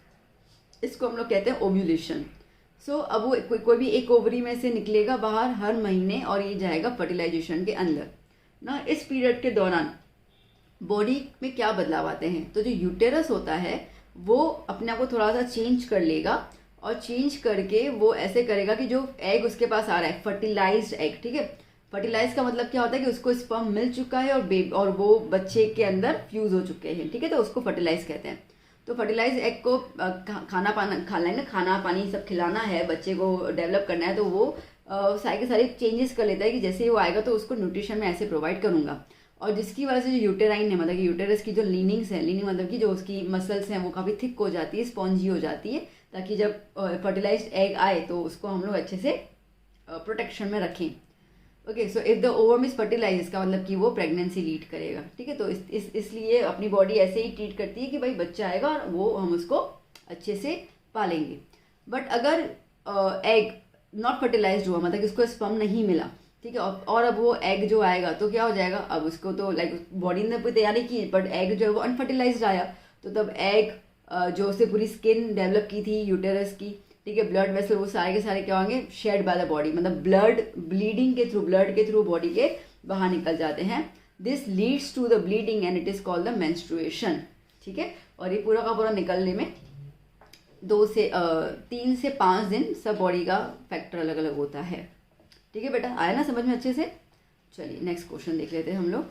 इसको हम लोग कहते हैं ओव्यूलेशन। सो अब वो कोई भी एक ओवरी में से निकलेगा बाहर हर महीने और ये जाएगा फर्टिलाइजेशन के अंदर ना। इस पीरियड के दौरान बॉडी में क्या बदलाव आते हैं, तो जो यूटेरस होता है वो अपने आप को थोड़ा सा चेंज कर लेगा और चेंज करके वो ऐसे करेगा कि जो एग उसके पास आ रहा है फर्टिलाइज्ड एग, ठीक है, फर्टिलाइज का मतलब क्या होता है कि उसको स्पर्म मिल चुका है और वो बच्चे के अंदर फ्यूज हो चुके हैं, ठीक है, तो उसको फर्टिलाइज कहते हैं। तो फर्टिलाइज एग को खाना पानी सब खिलाना है, बच्चे को डेवलप करना है, तो वो सारी के सारी चेंजेस कर लेता है कि जैसे ही वो आएगा तो उसको न्यूट्रिशन में ऐसे प्रोवाइड करूंगा। और जिसकी वजह से जो यूटेराइन है, मतलब कि यूटेरस की जो लीनिंग्स है, लीनिंग मतलब कि जो उसकी मसल्स हैं वो काफ़ी थिक हो जाती है, स्पॉन्जी हो जाती है, ताकि जब फर्टिलाइज्ड एग आए तो उसको हम लोग अच्छे से प्रोटेक्शन में रखें। Okay, so if the ovum is fertilise, इसका मतलब कि वो प्रेगनेंसी लीड करेगा, ठीक है। तो इसलिए अपनी बॉडी ऐसे ही ट्रीट करती है कि भाई बच्चा आएगा और वो हम उसको अच्छे से पालेंगे। बट अगर एग नॉट फर्टिलाइज्ड हुआ, मतलब कि उसको स्पर्म नहीं मिला, ठीक है, और अब वो एग जो आएगा तो क्या हो जाएगा, अब उसको तो लाइक बॉडी ने कोई तैयारी की, बट एग जो है वो अनफर्टिलाइज्ड आया, तो तब एग जो उससे पूरी स्किन डेवलप की थी यूटेरस की, ठीक है, ब्लड वेसल, वो सारे के सारे क्या होंगे, शेड बाय द बॉडी, मतलब ब्लीडिंग के थ्रू, ब्लड के थ्रू बॉडी के बाहर निकल जाते हैं। This leads to the bleeding and it is called the menstruation, ठीक है। और ये पूरा का पूरा निकलने में 3 से 5 दिन सब बॉडी का फैक्टर अलग अलग होता है, ठीक है बेटा, आया ना समझ में अच्छे से। चलिए नेक्स्ट क्वेश्चन देख लेते हैं हम लोग।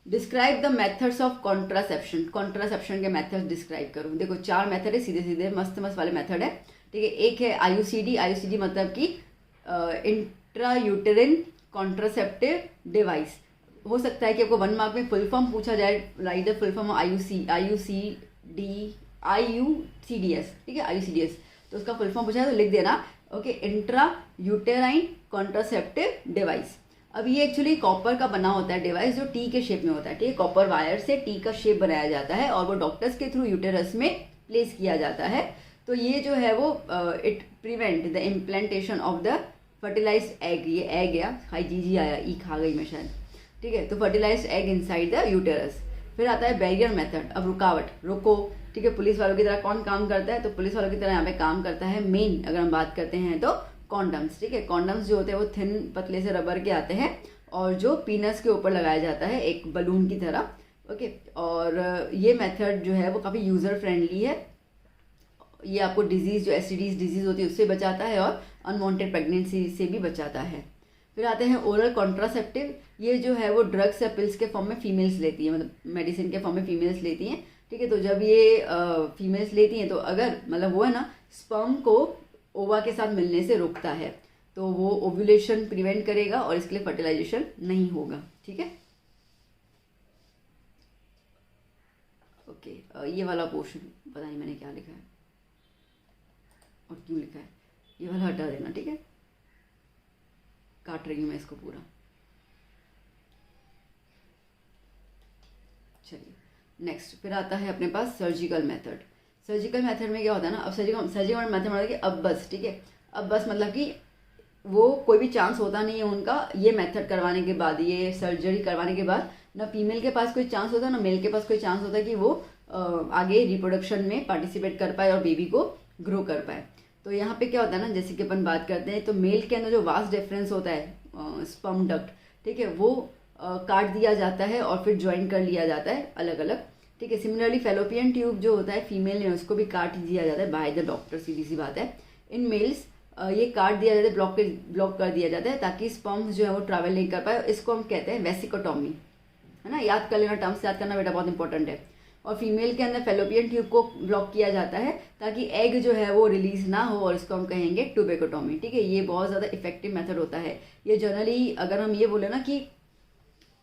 Describe the methods of contraception, contraception के मेथड्स डिस्क्राइब करो। देखो 4 मेथड है, सीधे सीधे मस्त मस्त वाले मेथड है, ठीक है। एक है आईयूसीडी, आईयूसीडी मतलब कि इंट्रा यूटेरिन कॉन्ट्रासेप्टिव डिवाइस। हो सकता है कि आपको 1 मार्क में फुल फॉर्म पूछा जाए, राइट द फुल फॉर्म आईयूसीडीएस, ठीक है, आईयूसीडीएस, तो उसका फुल फॉर्म पूछा है तो लिख देना, okay, intra uterine contraceptive device. अब ये एक्चुअली कॉपर का बना होता है डिवाइस, जो टी के शेप में होता है, ठीक है, कॉपर वायर से टी का शेप बनाया जाता है और वो डॉक्टर्स के थ्रू यूटेरस में प्लेस किया जाता है। तो ये जो है वो it prevent the implantation of the fertilised egg, ये एग या हाई जी आया, ई खा गई मैं शायद, ठीक है, तो fertilised egg inside the uterus. फिर आता है बैरियर मेथड, अब रुकावट, रोको, ठीक है, पुलिस वालों की तरह कौन काम करता है, तो पुलिस वालों की तरह यहाँ पे काम करता है मेन, अगर हम बात करते हैं तो कॉन्डम्स, ठीक है। कॉन्डम्स जो होते हैं वो थिन पतले से रबर के आते हैं और जो पीनस के ऊपर लगाया जाता है एक बलून की तरह, ओके। और ये मेथड जो है वो काफ़ी यूज़र फ्रेंडली है, ये आपको डिजीज़ जो एसटीडीज डिजीज़ होती है उससे बचाता है और अनवांटेड प्रेगनेंसी से भी बचाता है। फिर आते हैं ओरल कॉन्ट्रासेप्टिव, ये जो है वो ड्रग्स या पिल्स के फॉर्म में फीमेल्स लेती हैं, मतलब मेडिसिन के फॉर्म में फीमेल्स लेती हैं, ठीक है। तो जब ये फीमेल्स लेती हैं तो अगर मतलब वो है ना स्पर्म को ओवा के साथ मिलने से रोकता है, तो वो ओव्यूलेशन प्रिवेंट करेगा और इसके लिए फर्टिलाइजेशन नहीं होगा, ठीक है। ओके, ये वाला पोर्शन पता नहीं मैंने क्या लिखा है और क्यों लिखा है, ये वाला हटा देना, ठीक है, काट रही हूँ मैं इसको पूरा। चलिए नेक्स्ट, फिर आता है अपने पास सर्जिकल मेथड। सर्जिकल मेथड में क्या होता है ना, अब सर्जिकल मेथड मतलब कि अब बस, ठीक है, अब बस मतलब कि वो कोई भी चांस होता नहीं है उनका, ये मेथड करवाने के बाद, ये सर्जरी करवाने के बाद ना फीमेल के पास कोई चांस होता है ना मेल के पास कोई चांस होता है कि वो आगे रिप्रोडक्शन में पार्टिसिपेट कर पाए और बेबी को ग्रो कर पाए। तो यहाँ पे क्या होता है ना, जैसे कि अपन बात करते हैं तो मेल के अंदर जो वास्ट डिफरेंस होता है स्पर्म डक्ट, ठीक है, वो काट दिया जाता है और फिर ज्वाइन कर लिया जाता है अलग अलग, ठीक है। सिमिलरली फेलोपियन ट्यूब जो होता है फीमेल में उसको भी काट दिया जाता है बाय द डॉक्टर, सीधी सी बात है। इन मेल्स ये काट दिया जाता है, ब्लॉक कर दिया जाता है ताकि स्पर्म्स जो है वो ट्रैवल नहीं कर पाए, इसको हम कहते हैं वेसिकोटॉमी, है ना, याद कर लेना, टर्म्स याद करना बेटा बहुत इंपॉर्टेंट है। और फीमेल के अंदर फेलोपियन ट्यूब को ब्लॉक किया जाता है ताकि एग जो है वो रिलीज ना हो और इसको हम कहेंगे ट्यूबेकोटॉमी, ठीक है। ये बहुत ज़्यादा इफेक्टिव मेथड होता है। ये जनरली अगर हम ये बोले ना कि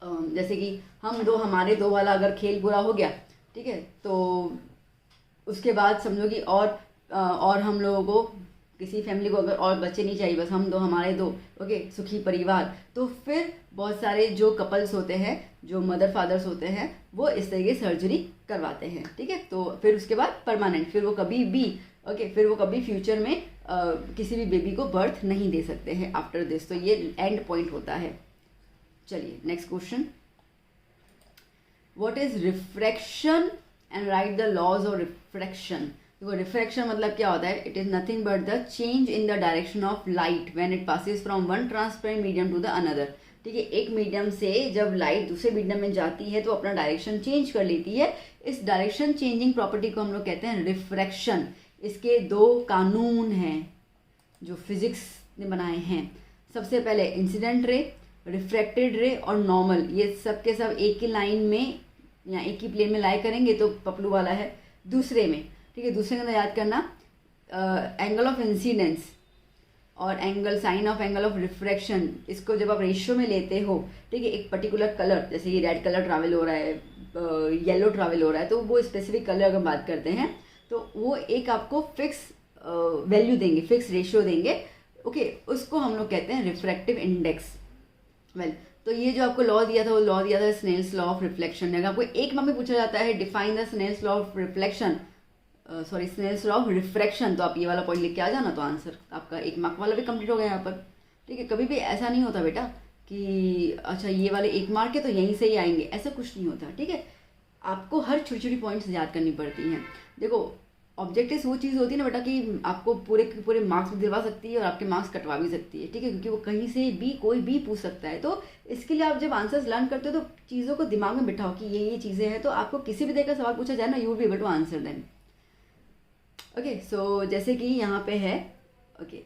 जैसे कि हमारे दो वाला अगर खेल पूरा हो गया, ठीक है, तो उसके बाद समझो कि और हम लोगों को किसी फैमिली को अगर और बच्चे नहीं चाहिए, बस हम दो, हमारे दो, ओके, सुखी परिवार, तो फिर बहुत सारे जो कपल्स होते हैं, जो मदर फादर्स होते हैं, वो इस तरीके सर्जरी करवाते हैं, ठीक है। तो फिर उसके बाद परमानेंट, फिर वो कभी भी फिर वो कभी फ्यूचर में किसी भी बेबी को बर्थ नहीं दे सकते हैं आफ्टर दिस। तो ये एंड पॉइंट होता है। चलिए next question, what is refraction and write the laws of refraction. देखो रिफ्रैक्शन मतलब क्या होता है, it is nothing but the change in the direction of light when it passes from one transparent medium to the another, ठीक है। एक मीडियम से जब लाइट दूसरे मीडियम में जाती है तो अपना डायरेक्शन चेंज कर लेती है। इस डायरेक्शन चेंजिंग प्रॉपर्टी को हम लोग कहते हैं रिफ्रैक्शन। इसके दो कानून हैं जो फिजिक्स ने बनाए हैं। सबसे पहले इंसिडेंट रे, रिफ्रैक्टेड रे और नॉर्मल, ये सब के सब एक ही लाइन में या एक ही प्लेन में लाई करेंगे तो पपलू वाला है। दूसरे में, ठीक है, दूसरे के अंदर याद करना एंगल ऑफ इंसिडेंस और angle sine of angle of refraction, इसको जब आप रेशियो में लेते हो, ठीक है, एक पर्टिकुलर कलर, जैसे ये रेड कलर ट्रैवल हो रहा है, येलो ट्रैवल हो रहा है, तो वो स्पेसिफिक कलर अगर बात करते हैं तो वो एक आपको फिक्स वैल्यू देंगे, फिक्स रेशियो देंगे, ओके, उसको हम लोग कहते हैं रिफ्रैक्टिव इंडेक्स। वेल, तो ये जो आपको लॉ दिया था, वो लॉ दिया था स्नेल्स लॉ ऑफ रिफ्लेक्शन। अगर आपको एक मार्क में पूछा जाता है define the Snell's law of reflection, sorry Snell's law of refraction, तो आप ये वाला पॉइंट लिख के आ जाना, तो आंसर आपका एक मार्क वाला भी कंप्लीट हो गया यहाँ पर, ठीक है। कभी भी ऐसा नहीं होता बेटा कि अच्छा ये वाले एक मार्क है तो यहीं से ही आएंगे, ऐसा कुछ नहीं होता, ठीक है। आपको हर छोटी छोटी पॉइंट्स याद करनी पड़ती हैं। देखो ऑब्जेक्टिव्स वो चीज़ होती है ना बेटा कि आपको पूरे के पूरे मार्क्स भी दिलवा सकती है और आपके मार्क्स कटवा भी सकती है, ठीक है, क्योंकि वो कहीं से भी कोई भी पूछ सकता है। तो इसके लिए आप जब आंसर्स लर्न करते हो तो चीज़ों को दिमाग में बिठाओ कि ये चीज़ें हैं, तो आपको किसी भी तरह का सवाल पूछा जाए ना, you will be able to answer them, okay. So जैसे कि यहाँ पे है, ओके,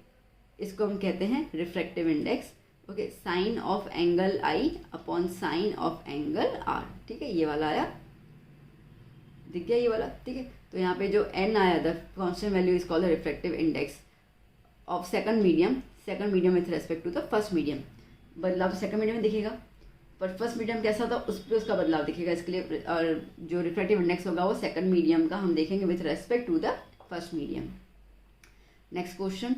इसको हम कहते हैं refractive index, okay, sine of angle i upon sine of angle r, ठीक है, ये वाला आया, दिख गया ये वाला, ठीक है। तो यहाँ पे जो n आया, the constant value is called the refractive index of second medium with respect to the first medium. बदलाव सेकंड मीडियम में दिखेगा, पर फर्स्ट मीडियम कैसा था उस पर उसका बदलाव दिखेगा। इसके लिए और जो रिफ्रैक्टिव इंडेक्स होगा वो सेकंड मीडियम का हम देखेंगे with respect to the first medium. Next question,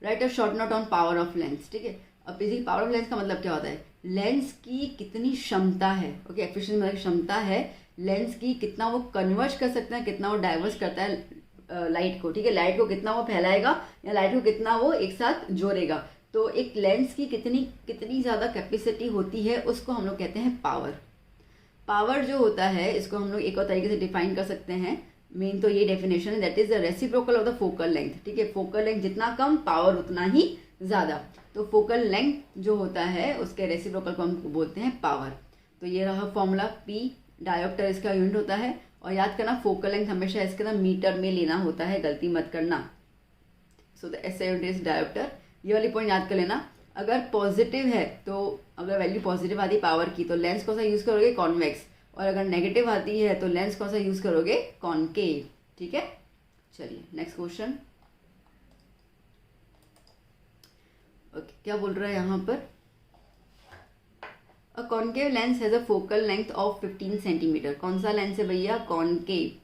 write a short note on power of lens, ठीक है। अब बेसिकली पावर ऑफ लेंस का मतलब क्या होता है, लेंस की कितनी क्षमता है, ओके, एफिशिएंसी मतलब क्षमता है लेंस की, कितना वो कन्वर्ज कर सकता है, कितना वो डाइवर्स करता है लाइट को, ठीक है, लाइट को कितना वो फैलाएगा या लाइट को कितना वो एक साथ जोड़ेगा। तो एक लेंस की कितनी ज़्यादा कैपेसिटी होती है उसको हम लोग कहते हैं पावर। पावर जो होता है इसको हम लोग एक और तरीके से डिफाइन कर सकते हैं, मेन तो ये डेफिनेशन है, that is the reciprocal of the focal length, ठीक है। फोकल लेंथ जितना कम, पावर उतना ही ज़्यादा। तो फोकल लेंथ जो होता है उसके रेसिप्रोकल को हम बोलते हैं पावर। तो ये रहा फॉर्मूला, पी डायोप्टर इसका यूनिट होता है, और याद करना फोकल लेंथ हमेशा इसके अंदर मीटर में लेना होता है, गलती मत करना। So the SI unit is dioptre, ये वाली पॉइंट याद कर लेना। अगर पॉजिटिव है तो अगर वैल्यू पॉजिटिव आती है पावर की तो लेंस कौन सा यूज़ करोगे, कॉन्वेक्स, और अगर नेगेटिव आती है तो लेंस कौन सा यूज़ करोगे, कॉनकेव, ठीक है। चलिए नेक्स्ट क्वेश्चन, ओके, क्या बोल रहा है यहाँ पर, a concave lens has a focal length of 15 centimetre. कौन सा लेंस है भैया, कॉनकेव।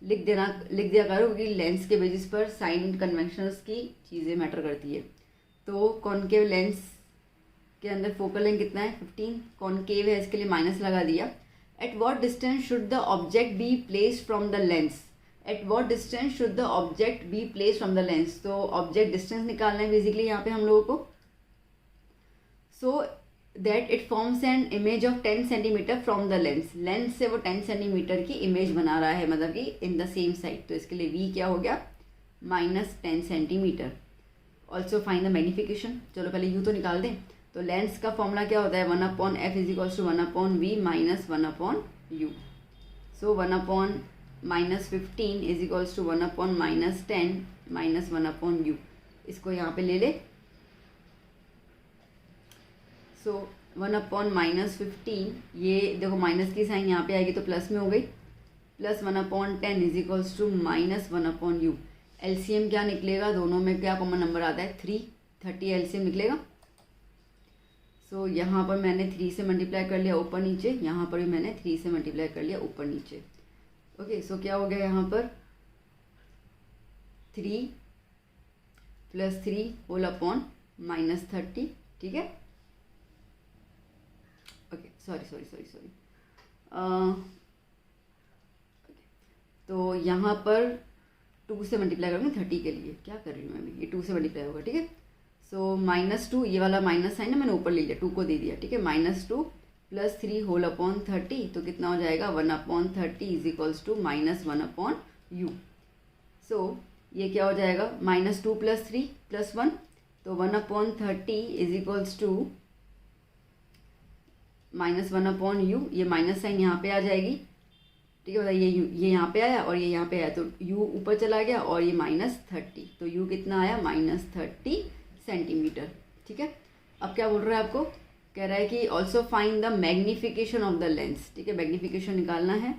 लिख दिया करो क्योंकि लेंस के बेसिस पर साइन कन्वेंशंस की चीज़ें मैटर करती है। तो कॉनकेव लेंस के अंदर फोकल लेंथ कितना है, 15, कॉनकेव है इसके लिए माइनस लगा दिया। At what distance should the object be placed from the lens, at what distance should the object be placed from the lens. तो ऑब्जेक्ट डिस्टेंस निकालना है बेसिकली यहाँ पे हम लोगों को। So that it forms an image of 10 centimetre from the lens, lens से वो 10 सेंटीमीटर की इमेज बना रहा है, मतलब कि इन द सेम साइड। तो इसके लिए v क्या हो गया, -10 centimetre. Also find the magnification, चलो पहले u तो निकाल दें। तो लेंस का फॉर्मूला क्या होता है, 1/f is equals to 1/v minus 1/u। So 1/-15 is equals to 1/-10 minus 1/u। इसको यहाँ पे ले ले। सो 1/-15, ये देखो माइनस की साइन यहाँ पे आएगी तो प्लस में हो गई, plus 1/10 is equals to minus 1/u। LCM क्या निकलेगा, दोनों में क्या कॉमन नंबर आता है, 30 एलसीएम निकलेगा। सो यहाँ पर मैंने 3 से मल्टीप्लाई कर लिया ऊपर नीचे, यहाँ पर भी मैंने 3 से मल्टीप्लाई कर लिया ऊपर नीचे, ओके। सो क्या हो गया यहाँ पर 3 प्लस 3 होल अपॉन -30, ठीक है। ओके सॉरी तो यहाँ पर 2 से मल्टीप्लाई करूँगी 30 के लिए, क्या कर रही हूँ मैं, ये 2 से मल्टीप्लाई होगा, ठीक है। सो -2, ये वाला माइनस साइन है मैंने ऊपर ले लिया, 2 को दे दिया, ठीक है। -2 प्लस 3 होल अपॉन 30, तो कितना हो जाएगा 1/30 इज इक्वल्स टू -1/u। सो ये क्या हो जाएगा -2 प्लस 3 प्लस 1, तो 1/30 इज इक्वल्स टू -1/u। ये माइनस साइन यहाँ पे आ जाएगी, ठीक है। बताइए ये यहाँ पे आया और ये यहाँ पे आया, तो u ऊपर चला गया और ये -30, तो u कितना आया -30 सेंटीमीटर, ठीक है। अब क्या बोल रहा है आपको, कह रहा है कि also find the magnification of the lens, ठीक है। मैग्निफिकेशन निकालना है,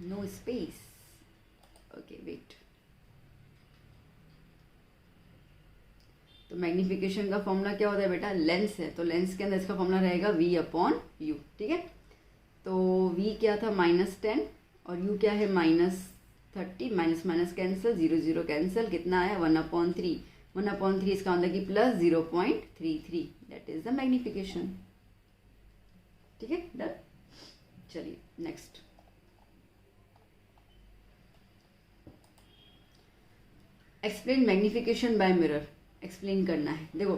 नो स्पेस, ओके वेट। तो मैग्निफिकेशन का फॉर्मूला क्या होता है बेटा, लेंस है, तो लेंस के अंदर इसका फॉर्मूला रहेगा v/u, ठीक है। तो v क्या था -10 और u क्या है -30, माइनस माइनस कैंसिल, 0 0 कैंसिल, कितना आया 1/3, 1/3 इसका मतलब कि plus 0.33, that is the magnification, ठीक है, डन। चलिए next, explain magnification by mirror, explain करना है। देखो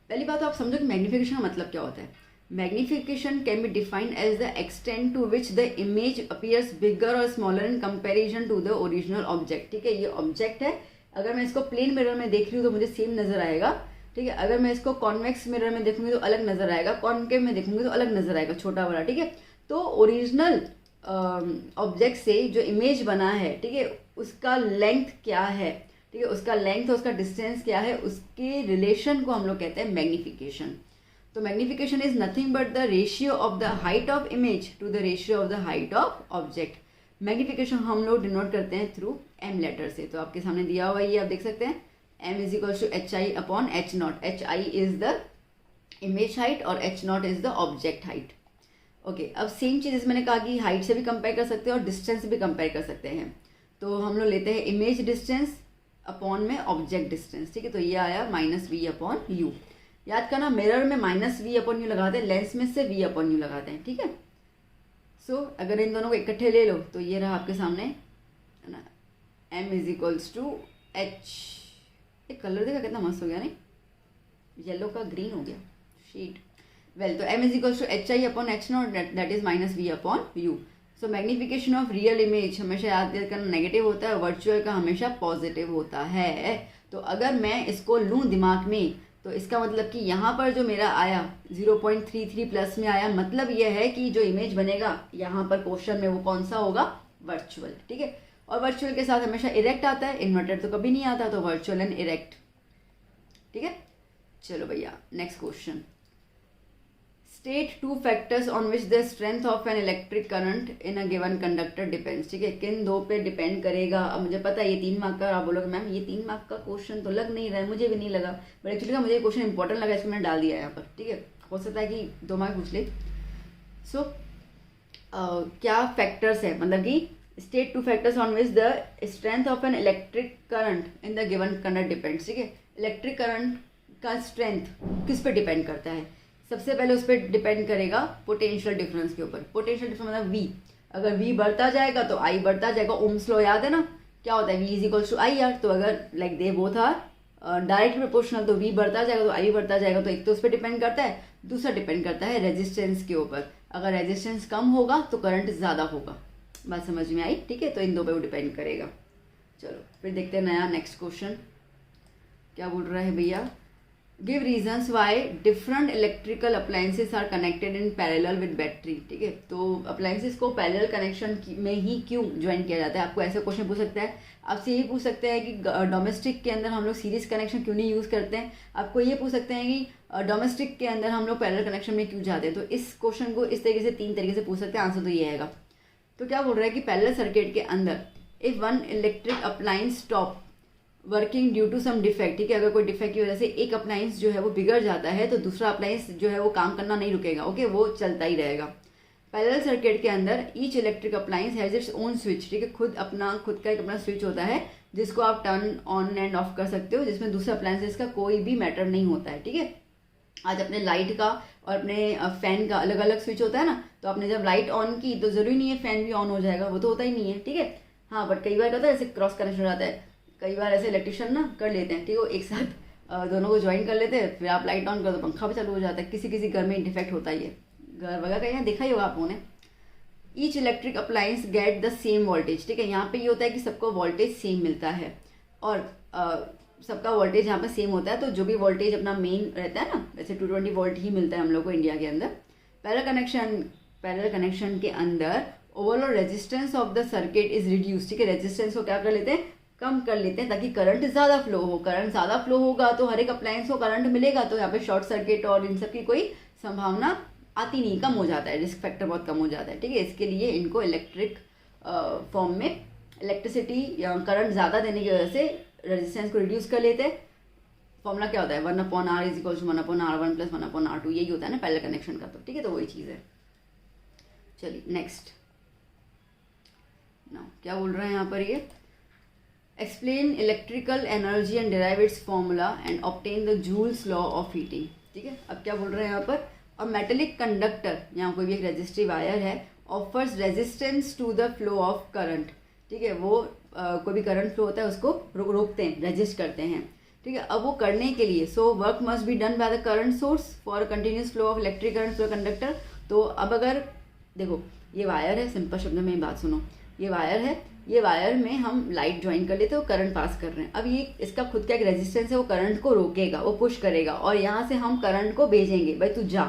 पहली बात तो आप समझो कि मैग्निफिकेशन का मतलब क्या होता है। Magnification can be defined as the extent to which the image appears bigger और smaller in comparison to the original object, ठीक है। ये ऑब्जेक्ट है, अगर मैं इसको प्लेन मिरर में देख रही हूँ तो मुझे सेम नजर आएगा, ठीक है। अगर मैं इसको कॉन्वेक्स मिरर में देखूंगी तो अलग नजर आएगा, कॉन्केव में देखूंगी तो अलग नजर आएगा, छोटा बड़ा, ठीक है। तो ओरिजिनल ऑब्जेक्ट से जो इमेज बना है, ठीक है, उसका लेंथ क्या है, ठीक है, उसका लेंथ और उसका डिस्टेंस क्या है, उसके रिलेशन को हम लोग कहते हैं मैग्निफिकेशन। तो magnification is nothing but the ratio of the height of image to the ratio of the height of object. Magnification हम लोग डिनोट करते हैं थ्रू m लेटर से, तो आपके सामने दिया हुआ ये आप देख सकते हैं, m is equal to hi/h0, hi is the image height और h0 is the object height. Okay, अब सेम चीज़ मैंने कहा कि हाइट से भी कंपेयर कर सकते हैं और डिस्टेंस से भी कंपेयर कर सकते हैं। तो हम लोग लेते हैं इमेज डिस्टेंस अपॉन में ऑब्जेक्ट डिस्टेंस, ठीक है। तो ये आया -v/u। याद करना मिरर में -v/u लगाते हैं, लेंस में से v/u लगाते हैं, ठीक है। सो अगर इन दोनों को इकट्ठे ले लो तो ये रहा आपके सामने, है ना, m is equals to h। ये कलर देखा कितना मस्त हो गया, नहीं, येलो का ग्रीन हो गया शेड, वेल। तो m is equals to hi/h0, that is -v/u। So magnification of real image हमेशा याद करना नेगेटिव होता है, वर्चुअल का हमेशा पॉजिटिव होता है। तो अगर मैं इसको लूँ दिमाग में तो इसका मतलब कि यहाँ पर जो मेरा आया 0.33 प्लस में आया, मतलब यह है कि जो इमेज बनेगा यहाँ पर क्वेश्चन में वो कौन सा होगा, वर्चुअल, ठीक है। और वर्चुअल के साथ हमेशा इरेक्ट आता है, इन्वर्टेड तो कभी नहीं आता, तो वर्चुअल एंड इरेक्ट, ठीक है। चलो भैया next question, state 2 factors on which the strength of an electric current in a given conductor depends, ठीक है। किन दो पे डिपेंड करेगा। अब मुझे पता है ये 3 मार्क का, आप बोलोगे मैम ये 3 मार्क का क्वेश्चन तो लग नहीं रहा है, मुझे भी नहीं लगा, बट एक्चुअली का मुझे क्वेश्चन इंपॉर्टेंट लगा, इसको मैंने डाल दिया यहाँ पर, ठीक है। हो सकता है कि 2 मार्क पूछ ले। सो क्या फैक्टर्स है, मतलब कि state 2 factors on which the strength of an electric current in the given conductor depends, ठीक है। इलेक्ट्रिक करंट का स्ट्रेंथ किस पे डिपेंड करता है, सबसे पहले उस पर डिपेंड करेगा पोटेंशियल डिफरेंस के ऊपर। पोटेंशियल डिफरेंस मतलब V, अगर V बढ़ता जाएगा तो I बढ़ता जाएगा। ओम्स लॉ याद है ना, क्या होता है, V is equals to IR। तो अगर like they both are direct proportional, तो V बढ़ता जाएगा तो I बढ़ता जाएगा। तो एक तो उस पर डिपेंड करता है, दूसरा डिपेंड करता है रेजिस्टेंस के ऊपर। अगर रेजिस्टेंस कम होगा तो करंट ज़्यादा होगा। बात समझ में आई, ठीक है। तो इन दो पे वो डिपेंड करेगा। चलो फिर देखते हैं नया नेक्स्ट क्वेश्चन क्या बोल रहा है भैया। Give reasons why different electrical appliances are connected in parallel with battery, ठीक है। तो अप्लायंसेस को पैरेलल कनेक्शन में ही क्यों ज्वाइन किया जाता है, आपको ऐसा क्वेश्चन पूछ सकता है। आपसे ये पूछ सकते हैं कि डोमेस्टिक के अंदर हम लोग सीरीज कनेक्शन क्यों नहीं यूज़ करते हैं। आपको ये पूछ सकते हैं कि डोमेस्टिक के अंदर हम लोग पैरेलल कनेक्शन में क्यों जाते हैं। तो इस क्वेश्चन को इस तरीके से 3 तरीके से पूछ सकते हैं, आंसर तो ये आएगा। तो क्या बोल रहा है कि पैरेलल सर्किट के अंदर if one electric appliance stop working due to some defect, ठीक है। अगर कोई डिफेक्ट की वजह से एक अप्लायंस जो है वो बिगड़ जाता है तो दूसरा अप्लायंस जो है वो काम करना नहीं रुकेगा, ओके, वो चलता ही रहेगा। पैरेलल सर्किट के अंदर each electric appliance has its own switch, ठीक है, खुद का एक अपना स्विच होता है जिसको आप टर्न ऑन एंड ऑफ कर सकते हो, जिसमें दूसरे अप्लायंसेस का कोई भी मैटर नहीं होता है, ठीक है। आज अपने लाइट का और अपने फैन का अलग अलग स्विच होता है ना, तो आपने जब लाइट ऑन की तो ज़रूरी नहीं है फैन भी ऑन हो जाएगा, वो तो होता ही नहीं है, ठीक है। हाँ, बट कई बार होता है ऐसे क्रॉस कनेक्शन हो जाता है, कई बार ऐसे इलेक्ट्रिशियन ना कर लेते हैं, ठीक है, एक साथ दोनों को ज्वाइन कर लेते हैं, फिर आप लाइट ऑन कर दो पंखा भी चालू हो जाता है। किसी किसी घर में डिफेक्ट होता ही है, घर वगैरह कहीं देखा ही होगा आप लोगों ने। Each electric appliance get the same voltage, ठीक है, यहाँ पे ये होता है कि सबको वोल्टेज सेम मिलता है और सबका वोल्टेज यहाँ पे सेम होता है, तो जो भी वोल्टेज अपना मेन रहता है ना, वैसे 220 वोल्ट ही मिलता है हम लोग को इंडिया के अंदर। पैरेलल कनेक्शन के अंदर overall resistance of the circuit is reduce, ठीक है, रेजिस्टेंस को क्या कर लेते हैं, कम कर लेते हैं, ताकि करंट ज़्यादा फ्लो हो। करंट ज़्यादा फ्लो होगा तो हर एक अप्लायंस को करंट मिलेगा, तो यहाँ पे शॉर्ट सर्किट और इन सब की कोई संभावना आती नहीं, कम हो जाता है, रिस्क फैक्टर बहुत कम हो जाता है, ठीक है। इसके लिए इनको इलेक्ट्रिक फॉर्म में इलेक्ट्रिसिटी या करंट ज़्यादा देने की वजह से रेजिस्टेंस को रिड्यूस कर लेते हैं। फॉर्मूला क्या होता है, 1/r is equal to 1/r1 plus 1/r2, यही होता है ना पैरेलल कनेक्शन का, तो ठीक है, तो वही चीज़ है। चलिए नेक्स्ट, नाउ क्या बोल रहे हैं यहाँ पर, ये explain electrical energy and derive it's formula and obtain the joules law of heating, ठीक है। अब क्या बोल रहे हैं यहाँ पर, और मेटेलिक कंडक्टर, यहाँ कोई भी एक रेजिस्टिव वायर है, offers resistance to the flow of current, ठीक है, वो कोई भी करंट फ्लो होता है उसको रोकते हैं, रेजिस्ट करते हैं, ठीक है। अब वो करने के लिए so work must be done by the current source for continuous flow of electric current through conductor. तो अब अगर देखो ये वायर है, सिंपल शब्द में बात सुनो, ये वायर है, ये वायर में हम लाइट ज्वाइन कर लेते हैं, करंट पास कर रहे हैं। अब ये इसका खुद का एक रेजिस्टेंस है, वो करंट को रोकेगा, वो पुश करेगा और यहाँ से हम करंट को भेजेंगे, भाई तू जा,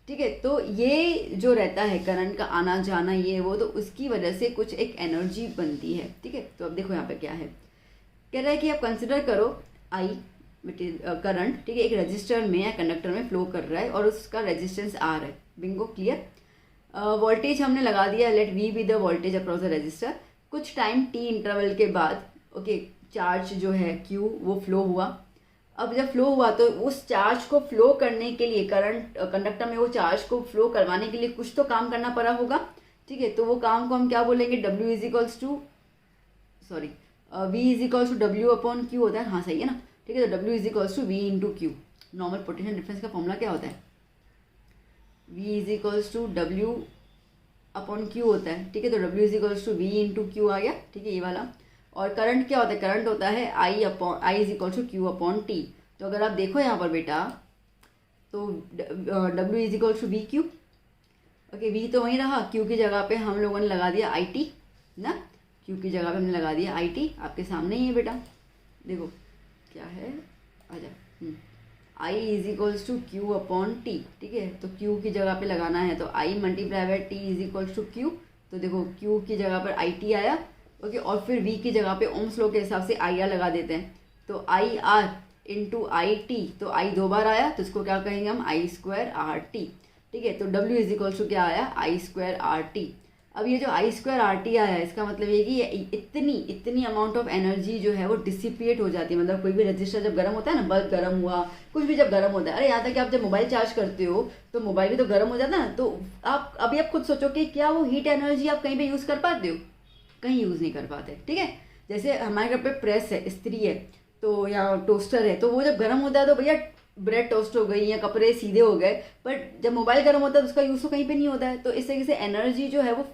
ठीक है। तो ये जो रहता है करंट का आना जाना ये वो, तो उसकी वजह से कुछ एक एनर्जी बनती है, ठीक है। तो अब देखो यहाँ पे क्या है, कह रहा है कि आप कंसिडर करो आई करंट, ठीक है, एक रजिस्टर में या कंडक्टर में फ्लो कर रहा है और उसका रेजिस्टेंस आर है, बिंगो क्लियर। वोल्टेज हमने लगा दिया, let V be the voltage across the resistor. कुछ टाइम टी इंटरवल के बाद ओके चार्ज जो है क्यू वो फ्लो हुआ। अब जब फ्लो हुआ तो उस चार्ज को फ्लो करने के लिए करंट कंडक्टर में वो चार्ज को फ्लो करवाने के लिए कुछ तो काम करना पड़ा होगा, ठीक है। तो वो काम को हम क्या बोलेंगे, W is equals to V is equals to W/Q होता है, हाँ सही है ना, ठीक है। तो W is equals to V into Q. Normal potential difference का फॉर्मूला क्या होता है, V is equals to W/Q होता है, ठीक है। तो W is equals to V into Q आ गया, ठीक है, ये वाला। और करंट क्या होता है, करंट होता है I is equal to Q/T। तो अगर आप देखो यहाँ पर बेटा, तो W is equal to V Q, okay, V तो वहीं रहा, Q की जगह पे हम लोगों ने लगा दिया IT ना, Q की जगह पे हमने लगा दिया IT, आपके सामने ही है बेटा, देखो क्या है, आजा, I is equals to Q/T, ठीक है। तो Q की जगह पे लगाना है, तो I multiply by T is equals to Q। तो देखो Q की जगह पर IT आया, ओके, और फिर V की जगह पे ओम्स लॉ के हिसाब से IR लगा देते हैं, तो IR इंटू IT, तो I 2 बार आया तो इसको क्या कहेंगे हम, I²RT, ठीक है। तो W इज इक्वल्स टू क्या आया, I²RT। अब ये जो I²RT आया है, इसका मतलब ये कि इतनी अमाउंट ऑफ एनर्जी जो है वो डिसिपिएट हो जाती है। मतलब कोई भी रजिस्टर जब गर्म होता है ना, बल्ब गर्म हुआ, कुछ भी जब गर्म होता है, अरे यहाँ तक कि आप जब मोबाइल चार्ज करते हो तो मोबाइल भी तो गर्म हो जाता है ना, तो आप अभी आप खुद सोचो कि क्या वो हीट एनर्जी आप कहीं पे यूज़ कर पाते हो, कहीं यूज़ नहीं कर पाते, ठीक है। जैसे हमारे घर पे प्रेस है, इस्त्री है, तो या टोस्टर है, तो वो जब गर्म होता है तो भैया ब्रेड टोस्ट हो गई या कपड़े सीधे हो गए, बट जब मोबाइल गर्म होता है तो उसका यूज़ तो कहीं पे नहीं होता है। तो इस तरीके से एनर्जी जो है वो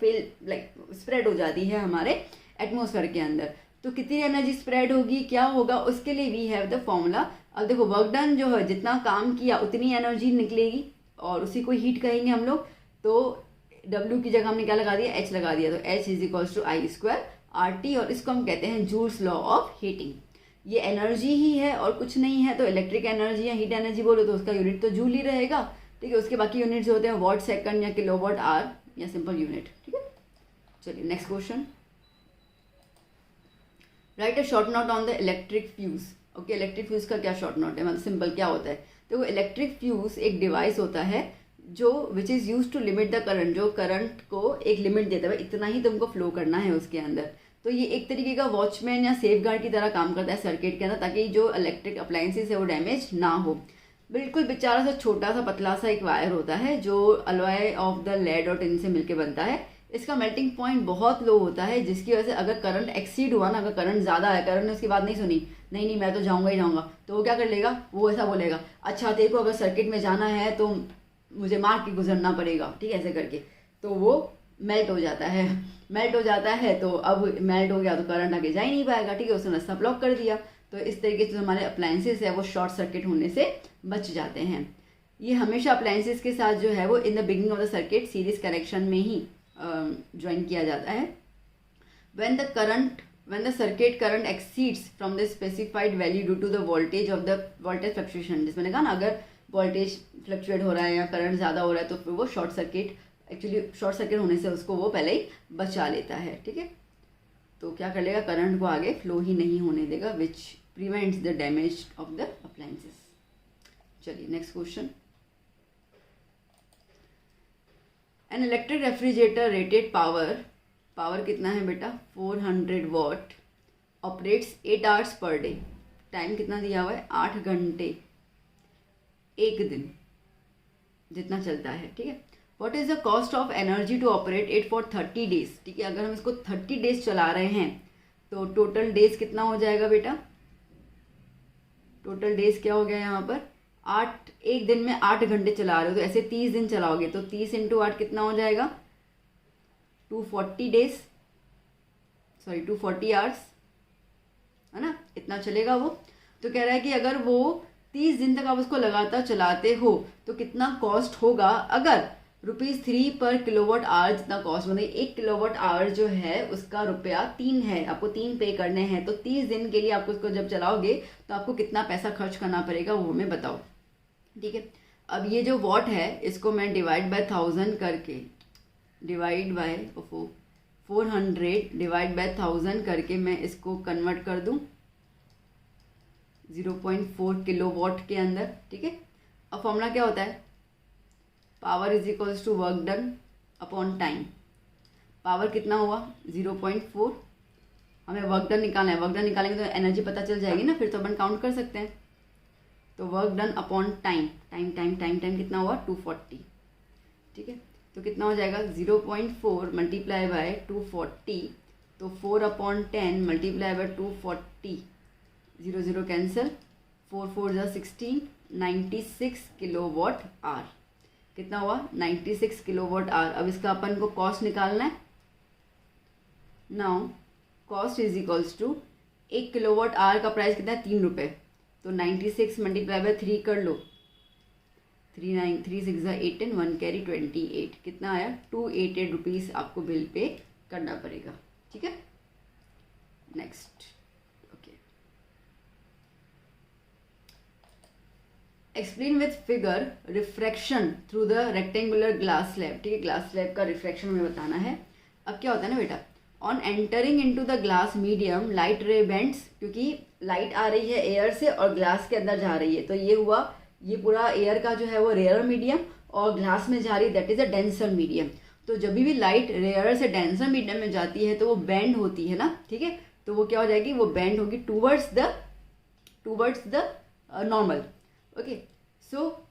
स्प्रेड हो जाती है हमारे एटमॉस्फेयर के अंदर। तो कितनी एनर्जी स्प्रेड होगी, क्या होगा, उसके लिए वी हैव द फॉर्मूला। अब देखो वर्क डन जो है, जितना काम किया उतनी एनर्जी निकलेगी और उसी को हीट कहेंगे हम लोग। तो W की जगह हमने क्या लगा दिया, H लगा दिया, तो H is equals to I²RT, और इसको हम कहते हैं जूल्स लॉ ऑफ हीटिंग। ये एनर्जी ही है और कुछ नहीं है, तो इलेक्ट्रिक एनर्जी या हीट एनर्जी बोलो तो उसका यूनिट तो जूल ही रहेगा, ठीक है। उसके बाकी यूनिट्स होते हैं वॉट सेकंड या किलोवाट आवर या सिंपल यूनिट, ठीक है। चलिए next question, write a short note on the electric fuse. Okay, electric fuse का क्या शॉर्ट नोट है, मतलब सिंपल क्या होता है। तो इलेक्ट्रिक फ्यूज एक डिवाइस होता है जो which is use to limit the current, जो करंट को एक लिमिट देता है, इतना ही तुमको फ्लो करना है उसके अंदर। तो ये एक तरीके का वॉचमैन या सेफ गार्ड की तरह काम करता है सर्किट के अंदर, ताकि जो इलेक्ट्रिक अप्लायंसेस है वो डैमेज ना हो। बिल्कुल बेचारा सा छोटा सा पतला सा एक वायर होता है जो अलॉय ऑफ द लेड और टिन से मिलकर बनता है। इसका मेल्टिंग पॉइंट बहुत लो होता है, जिसकी वजह से अगर करंट एक्सीड हुआ ना, अगर करंट ज़्यादा है, करंट ने उसकी बात नहीं सुनी, नहीं नहीं मैं तो जाऊँगा ही जाऊँगा, तो वो क्या कर लेगा, वो ऐसा बोलेगा अच्छा तेरे को अगर सर्किट में जाना है तो मुझे मार के गुजरना पड़ेगा, ठीक है, ऐसे करके। तो वो मेल्ट हो जाता है, मेल्ट हो जाता है, तो अब मेल्ट हो गया तो करंट आगे जा ही नहीं पाएगा, ठीक है, उसने रास्ता ब्लॉक कर दिया। तो इस तरीके से हमारे अप्लायंसेस है वो शॉर्ट सर्किट होने से बच जाते हैं। ये हमेशा अप्लायंसेस के साथ जो है वो in the beginning of the circuit series connection में ही ज्वाइन किया जाता है। when the circuit current exceeds from the specified value due to the voltage fluctuation, जिसमें मैंने कहा ना अगर वोल्टेज फ्लक्चुएट हो रहा है या करंट ज़्यादा हो रहा है तो फिर वो शॉर्ट सर्किट होने से उसको वो पहले ही बचा लेता है, ठीक है। तो क्या कर लेगा, करंट को आगे फ्लो ही नहीं होने देगा, which prevents the damage of the appliances. चलिए next question. An electric refrigerator rated power कितना है बेटा, 400 watt, operates 8 hours per day. Time कितना दिया हुआ है, 8 घंटे एक दिन जितना चलता है, ठीक है। What is the cost of energy to operate it for 30 days, ठीक है। अगर हम इसको 30 डेज चला रहे हैं तो टोटल डेज कितना हो जाएगा बेटा, टोटल डेज क्या हो गया यहाँ पर 8, एक दिन में 8 घंटे चला रहे हो तो ऐसे 30 दिन चलाओगे तो 30 × 8 कितना हो जाएगा, 240 डेज, सॉरी 240 आवर्स, है ना, इतना चलेगा वो। तो कह रहा है कि अगर वो 30 दिन तक आप उसको लगातार चलाते हो तो कितना कॉस्ट होगा, अगर ₹3 पर किलोवाट आवर जितना कॉस्ट, मतलब 1 किलोवाट आवर जो है उसका रुपया 3 है, आपको 3 पे करने हैं, तो 30 दिन के लिए आपको उसको जब चलाओगे तो आपको कितना पैसा खर्च करना पड़ेगा वो हमें बताओ, ठीक है। अब ये जो वॉट है इसको मैं डिवाइड बाय 1000 करके, डिवाइड बाय 400 डिवाइड बाय 1000 करके मैं इसको कन्वर्ट कर दूं 0.4 किलोवाट के अंदर, ठीक है। अब फॉर्मूला क्या होता है, power is equals to work done upon time. Power कितना हुआ 0.4, हमें वर्क डन निकालना है, वर्क डन निकालेंगे तो एनर्जी पता चल जाएगी ना, फिर तो अपन काउंट कर सकते हैं। तो work done upon time, time कितना हुआ 240, ठीक है। तो कितना हो जाएगा 0.4 मल्टीप्लाई बाय 240, तो 4/10 मल्टीप्लाई बाय 240, 0 0 कैंसिल, 4 4 जा 16, 96 किलोवाट आवर, कितना हुआ 96 किलोवाट आवर। अब इसका अपन को कॉस्ट निकालना है। Now cost is equals to 1 kilowatt hour का प्राइस कितना है 3 रुपये, तो 96 मल्टीप्लाई बाय 3 कर लो, 3 6 18, 1 कैरी 28, कितना आया 288 रुपीज़ आपको बिल पे करना पड़ेगा, ठीक है। Next, okay, explain with figure refraction through the rectangular glass slab, ठीक है। ग्लास स्लैब का रिफ्रैक्शन हमें बताना है। अब क्या होता है ना बेटा, on entering into the glass medium light ray bends, क्योंकि लाइट आ रही है एयर से और ग्लास के अंदर जा रही है, तो ये हुआ, ये पूरा एयर का जो है वो रेयर मीडियम और ग्लास में जा रही है that is a denser medium. तो जब भी लाइट रेयर से डेंसर मीडियम में जाती है तो वो बेंड होती है ना, ठीक है। तो वो क्या हो जाएगी, वो बेंड होगी towards the normal, okay. So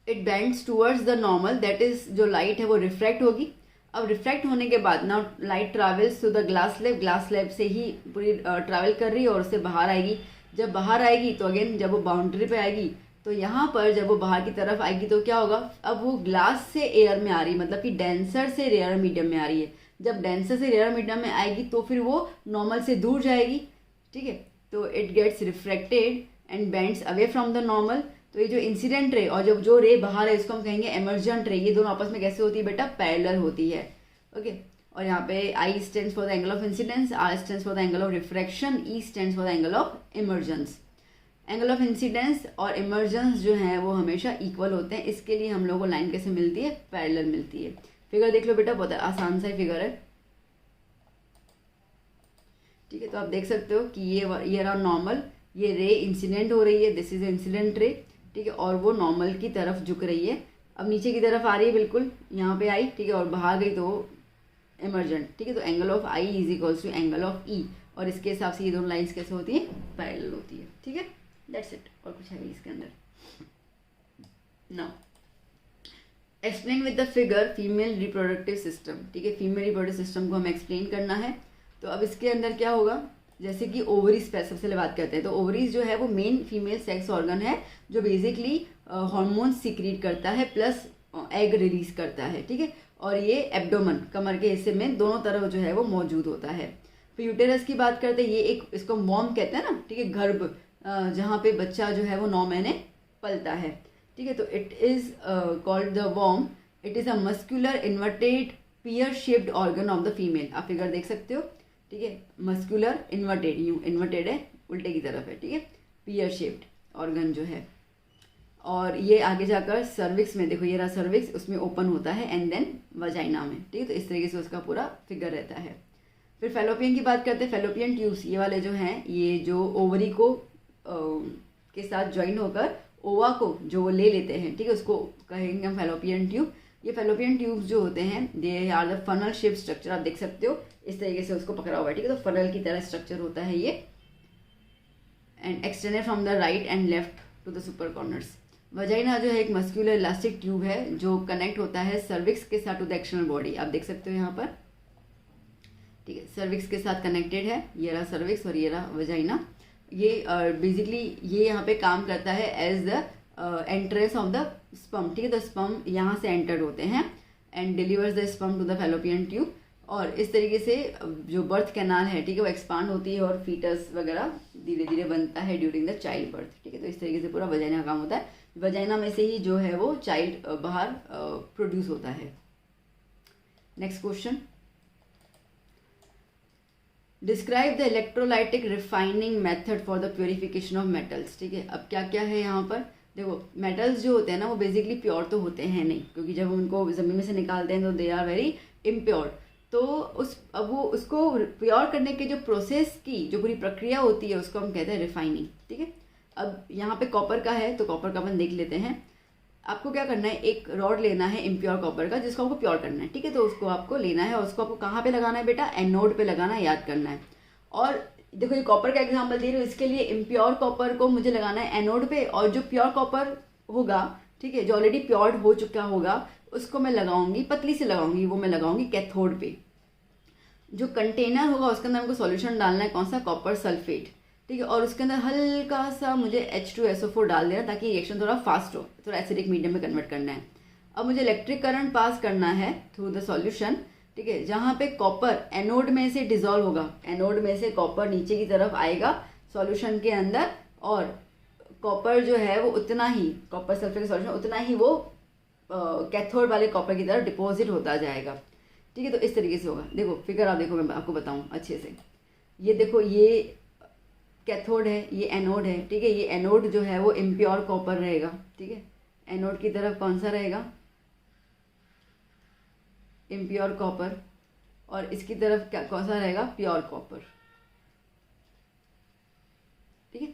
it bends towards the normal, that is जो लाइट है वो रिफ्रैक्ट होगी। अब रिफ्रैक्ट होने के बाद ना light travels to the glass slab, glass slab से ही पूरी ट्रैवल कर रही है और उससे बाहर आएगी। जब बाहर आएगी तो अगेन जब वो बाउंड्री पे आएगी तो यहाँ पर जब वो बाहर की तरफ आएगी तो क्या होगा, अब वो ग्लास से एयर में आ रही है, मतलब कि डेंसर से रेयर मीडियम में आ रही है। जब डेंसर से रेयर मीडियम में आएगी तो फिर वो नॉर्मल से दूर जाएगी, ठीक है। तो it gets refracted and bends away from the normal. तो ये जो इंसिडेंट रे और जब जो रे बाहर है इसको हम कहेंगे एमर्जेंट रे, ये दोनों आपस में कैसे होती है बेटा, पैरेलल होती है, ओके। और यहाँ पे i stands for the angle of incidence, r stands for the angle of refraction, e stands for the angle of emergence. Angle of incidence और इमर्जेंस जो है वो हमेशा इक्वल होते हैं। इसके लिए हम लोगों को लाइन कैसे मिलती है, पैरेलल मिलती है। फिगर देख लो बेटा, बहुत आसान सा फिगर है, ठीक है। तो आप देख सकते हो कि ये रहा नॉर्मल, ये रे इंसिडेंट हो रही है, दिस इज इंसिडेंट रे, ठीक है, और वो नॉर्मल की तरफ झुक रही है। अब नीचे की तरफ आ रही है, बिल्कुल यहाँ पे आई, ठीक है, और बाहर गई तो इमर्जेंट, ठीक है। तो angle of I is equals to angle of E, और इसके हिसाब से ये दोनों लाइन्स कैसे होती है, पैरेलल होती है, ठीक है। दैट्स इट, और कुछ है इसके अंदर। Now explain with the figure female reproductive system. ठीक है, फीमेल रिप्रोडक्टिव सिस्टम को हमें एक्सप्लेन करना है। तो अब इसके अंदर क्या होगा, जैसे कि ओवरीज पे सबसे बात करते हैं। तो ओवरीज जो है वो मेन फीमेल सेक्स ऑर्गन है जो बेसिकली हार्मोन्स सीक्रेट करता है प्लस एग रिलीज करता है। ठीक है, और ये एब्डोमन कमर के हिस्से में दोनों तरफ जो है वो मौजूद होता है। फिर यूटेरस की बात करते हैं, ये एक इसको वॉर्म कहते हैं ना। ठीक है, गर्भ जहाँ पे बच्चा जो है वो 9 महीने पलता है। ठीक है, तो इट इज कॉल्ड द वॉर्म। It is a muscular inverted pear shaped organ of the female. आप फिगर देख सकते हो। ठीक है, मस्कुलर इन्वर्टेड, यूँ इन्वर्टेड है, उल्टे की तरफ है। ठीक है, पियर शेप्ड ऑर्गन जो है, और ये आगे जाकर सर्विक्स में, देखो ये रहा सर्विक्स, उसमें ओपन होता है एंड देन वजाइना में। ठीक है, तो इस तरीके से उसका पूरा फिगर रहता है। फिर फेलोपियन की बात करते हैं। फेलोपियन ट्यूब्स ये वाले जो हैं, ये जो ओवरी को के साथ ज्वाइन होकर ओवा को जो वो ले लेते हैं। ठीक है, उसको कहेंगे हम फेलोपियन ट्यूब। ये फेलोपियन ट्यूब्स जो होते हैं they are the funnel shape structure. आप देख सकते हो इस तरीके से उसको पकड़ा हुआ है। ठीक है, तो फनल की तरह स्ट्रक्चर होता है ये, and extended from the right and left to the super corners. Vagina जो है एक मस्क्यूलर इलास्टिक ट्यूब है जो कनेक्ट होता है सर्विक्स के साथ टू द एक्सटर्नल बॉडी। आप देख सकते हो यहाँ पर। ठीक है, सर्विक्स के साथ कनेक्टेड है। ये रहा सर्विक्स और ये रहा वजाइना। ये बेसिकली ये यहाँ पे काम करता है as the entrance of the sperm. ठीक है, तो स्पर्म यहाँ से एंटर होते हैं and delivers the sperm to the fallopian tube. और इस तरीके से जो बर्थ कैनाल है, ठीक है, वो एक्सपांड होती है और फीटस वगैरह धीरे धीरे बनता है ड्यूरिंग द चाइल्ड बर्थ। ठीक है, तो इस तरीके से पूरा वजाइना का काम होता है। वजाइना में से ही जो है वो चाइल्ड बाहर प्रोड्यूस होता है। Next question, describe the electrolytic refining method for the purification of metals. ठीक है, अब क्या क्या है यहाँ पर, देखो मेटल्स जो होते हैं ना वो बेसिकली प्योर तो होते हैं नहीं, क्योंकि जब हम उनको ज़मीन में से निकालते हैं तो दे आर वेरी इम्प्योर। तो अब वो उसको प्योर करने के जो प्रोसेस की जो पूरी प्रक्रिया होती है उसको हम कहते हैं रिफाइनिंग। ठीक है, अब यहाँ पे कॉपर का है तो कॉपर का अपन देख लेते हैं। आपको क्या करना है, एक रॉड लेना है इम्प्योर कॉपर का जिसको आपको प्योर करना है। ठीक है, तो उसको आपको लेना है और उसको आपको कहाँ पे लगाना है बेटा, एनोड पे लगाना है, याद करना है। और देखो ये कॉपर का एग्जांपल दे रही हूँ, इसके लिए इम्प्योर कॉपर को मुझे लगाना है एनोड पे, और जो प्योर कॉपर होगा, ठीक है, जो ऑलरेडी प्योर्ड हो चुका होगा, उसको मैं लगाऊंगी, पतली से लगाऊंगी, वो मैं लगाऊंगी कैथोड पे। जो कंटेनर होगा उसके अंदर हमको सॉल्यूशन डालना है, कौन सा, कॉपर सल्फेट। ठीक है, और उसके अंदर हल्का सा मुझे H2SO4 डाल देना ताकि रिएक्शन थोड़ा फास्ट हो, थोड़ा एसिडिक मीडियम में कन्वर्ट करना है। अब मुझे इलेक्ट्रिक करंट पास करना है थ्रू द सॉल्यूशन। ठीक है, जहाँ पे कॉपर एनोड में से डिजोल्व होगा, एनोड में से कॉपर नीचे की तरफ आएगा सॉल्यूशन के अंदर, और कॉपर जो है वो उतना ही, कॉपर सल्फेट का सॉल्यूशन उतना ही वो कैथोड वाले कॉपर की तरफ डिपॉजिट होता जाएगा। ठीक है, तो इस तरीके से होगा। देखो फिगर आप देखो, मैं आपको बताऊँ अच्छे से। ये देखो, ये कैथोड है, ये एनोड है। ठीक है, ये एनोड जो है वो इम्प्योर कॉपर रहेगा। ठीक है, एनोड की तरफ कौन सा रहेगा, इम्प्योर कॉपर, और इसकी तरफ क्या कौन सा रहेगा, प्योर कॉपर। ठीक है,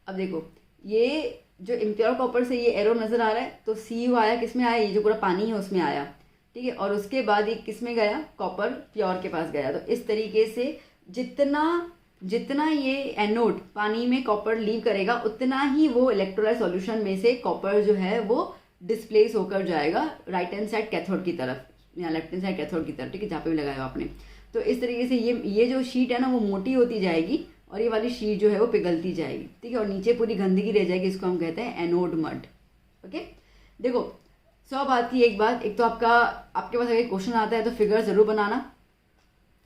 अब देखो ये जो इम्प्योर कॉपर से ये एरो नजर आ रहा है, तो Cu आया, किसमें आया, ये जो पूरा पानी है उसमें आया। ठीक है, और उसके बाद ये किसमें गया, कॉपर प्योर के पास गया। तो इस तरीके से जितना ये एनोड पानी में कॉपर लीव करेगा, उतना ही वो इलेक्ट्रोलाइट सॉल्यूशन में से कॉपर जो है वो डिस्प्लेस होकर जाएगा राइट हैंड साइड कैथोड की तरफ, या लेफ्ट हैंड साइड कैथोड की तरफ। ठीक है, जहाँ पे भी लगाया आपने। तो इस तरीके से ये जो शीट है ना वो मोटी होती जाएगी, और ये वाली शीट जो है वो पिघलती जाएगी। ठीक है, और नीचे पूरी गंदगी रह जाएगी, इसको हम कहते हैं एनोड मड। ओके, देखो 100 बात की एक बात, एक तो आपके पास अगर क्वेश्चन आता है तो फिगर ज़रूर बनाना,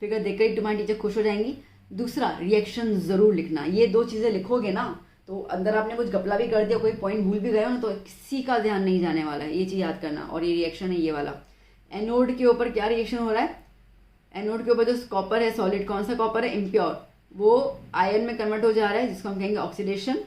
फिगर देखकर ही तुम्हारी टीचर खुश हो जाएंगी। दूसरा, रिएक्शन ज़रूर लिखना। ये 2 चीज़ें लिखोगे ना तो अंदर आपने कुछ गपला भी कर दिया, कोई पॉइंट भूल भी गए हो ना, तो किसी का ध्यान नहीं जाने वाला है। ये चीज़ याद करना। और ये रिएक्शन है ये वाला, एनोड के ऊपर क्या रिएक्शन हो रहा है, एनोड के ऊपर जो कॉपर है सॉलिड, कौन सा कॉपर है, इम्प्योर, वो आयन में कन्वर्ट हो जा रहा है, जिसको हम कहेंगे ऑक्सीडेशन,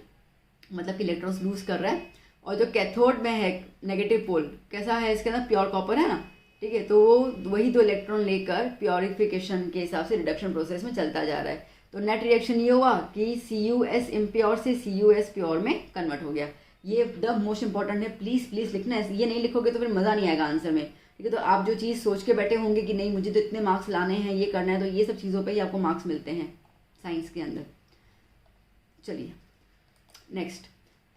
मतलब कि इलेक्ट्रॉन्स लूज कर रहा है। और जो कैथोड में है नेगेटिव पोल, कैसा है, इसके अंदर प्योर कॉपर है ना। ठीक है, तो वो वही 2 इलेक्ट्रॉन लेकर प्योरिफिकेशन के हिसाब से रिडक्शन प्रोसेस में चलता जा रहा है। तो नेट रिएक्शन ये हुआ कि CuS इम्प्योर से CuS प्योर में कन्वर्ट हो गया। ये द मोस्ट इंपॉर्टेंट है, प्लीज़ लिखना है। ये नहीं लिखोगे तो फिर मज़ा नहीं आएगा आंसर में। ठीक है, तो आप जो चीज़ सोच के बैठे होंगे कि नहीं मुझे तो इतने मार्क्स लाने हैं, ये करना है, तो ये सब चीज़ों पर ही आपको मार्क्स मिलते हैं साइंस के अंदर। चलिए next,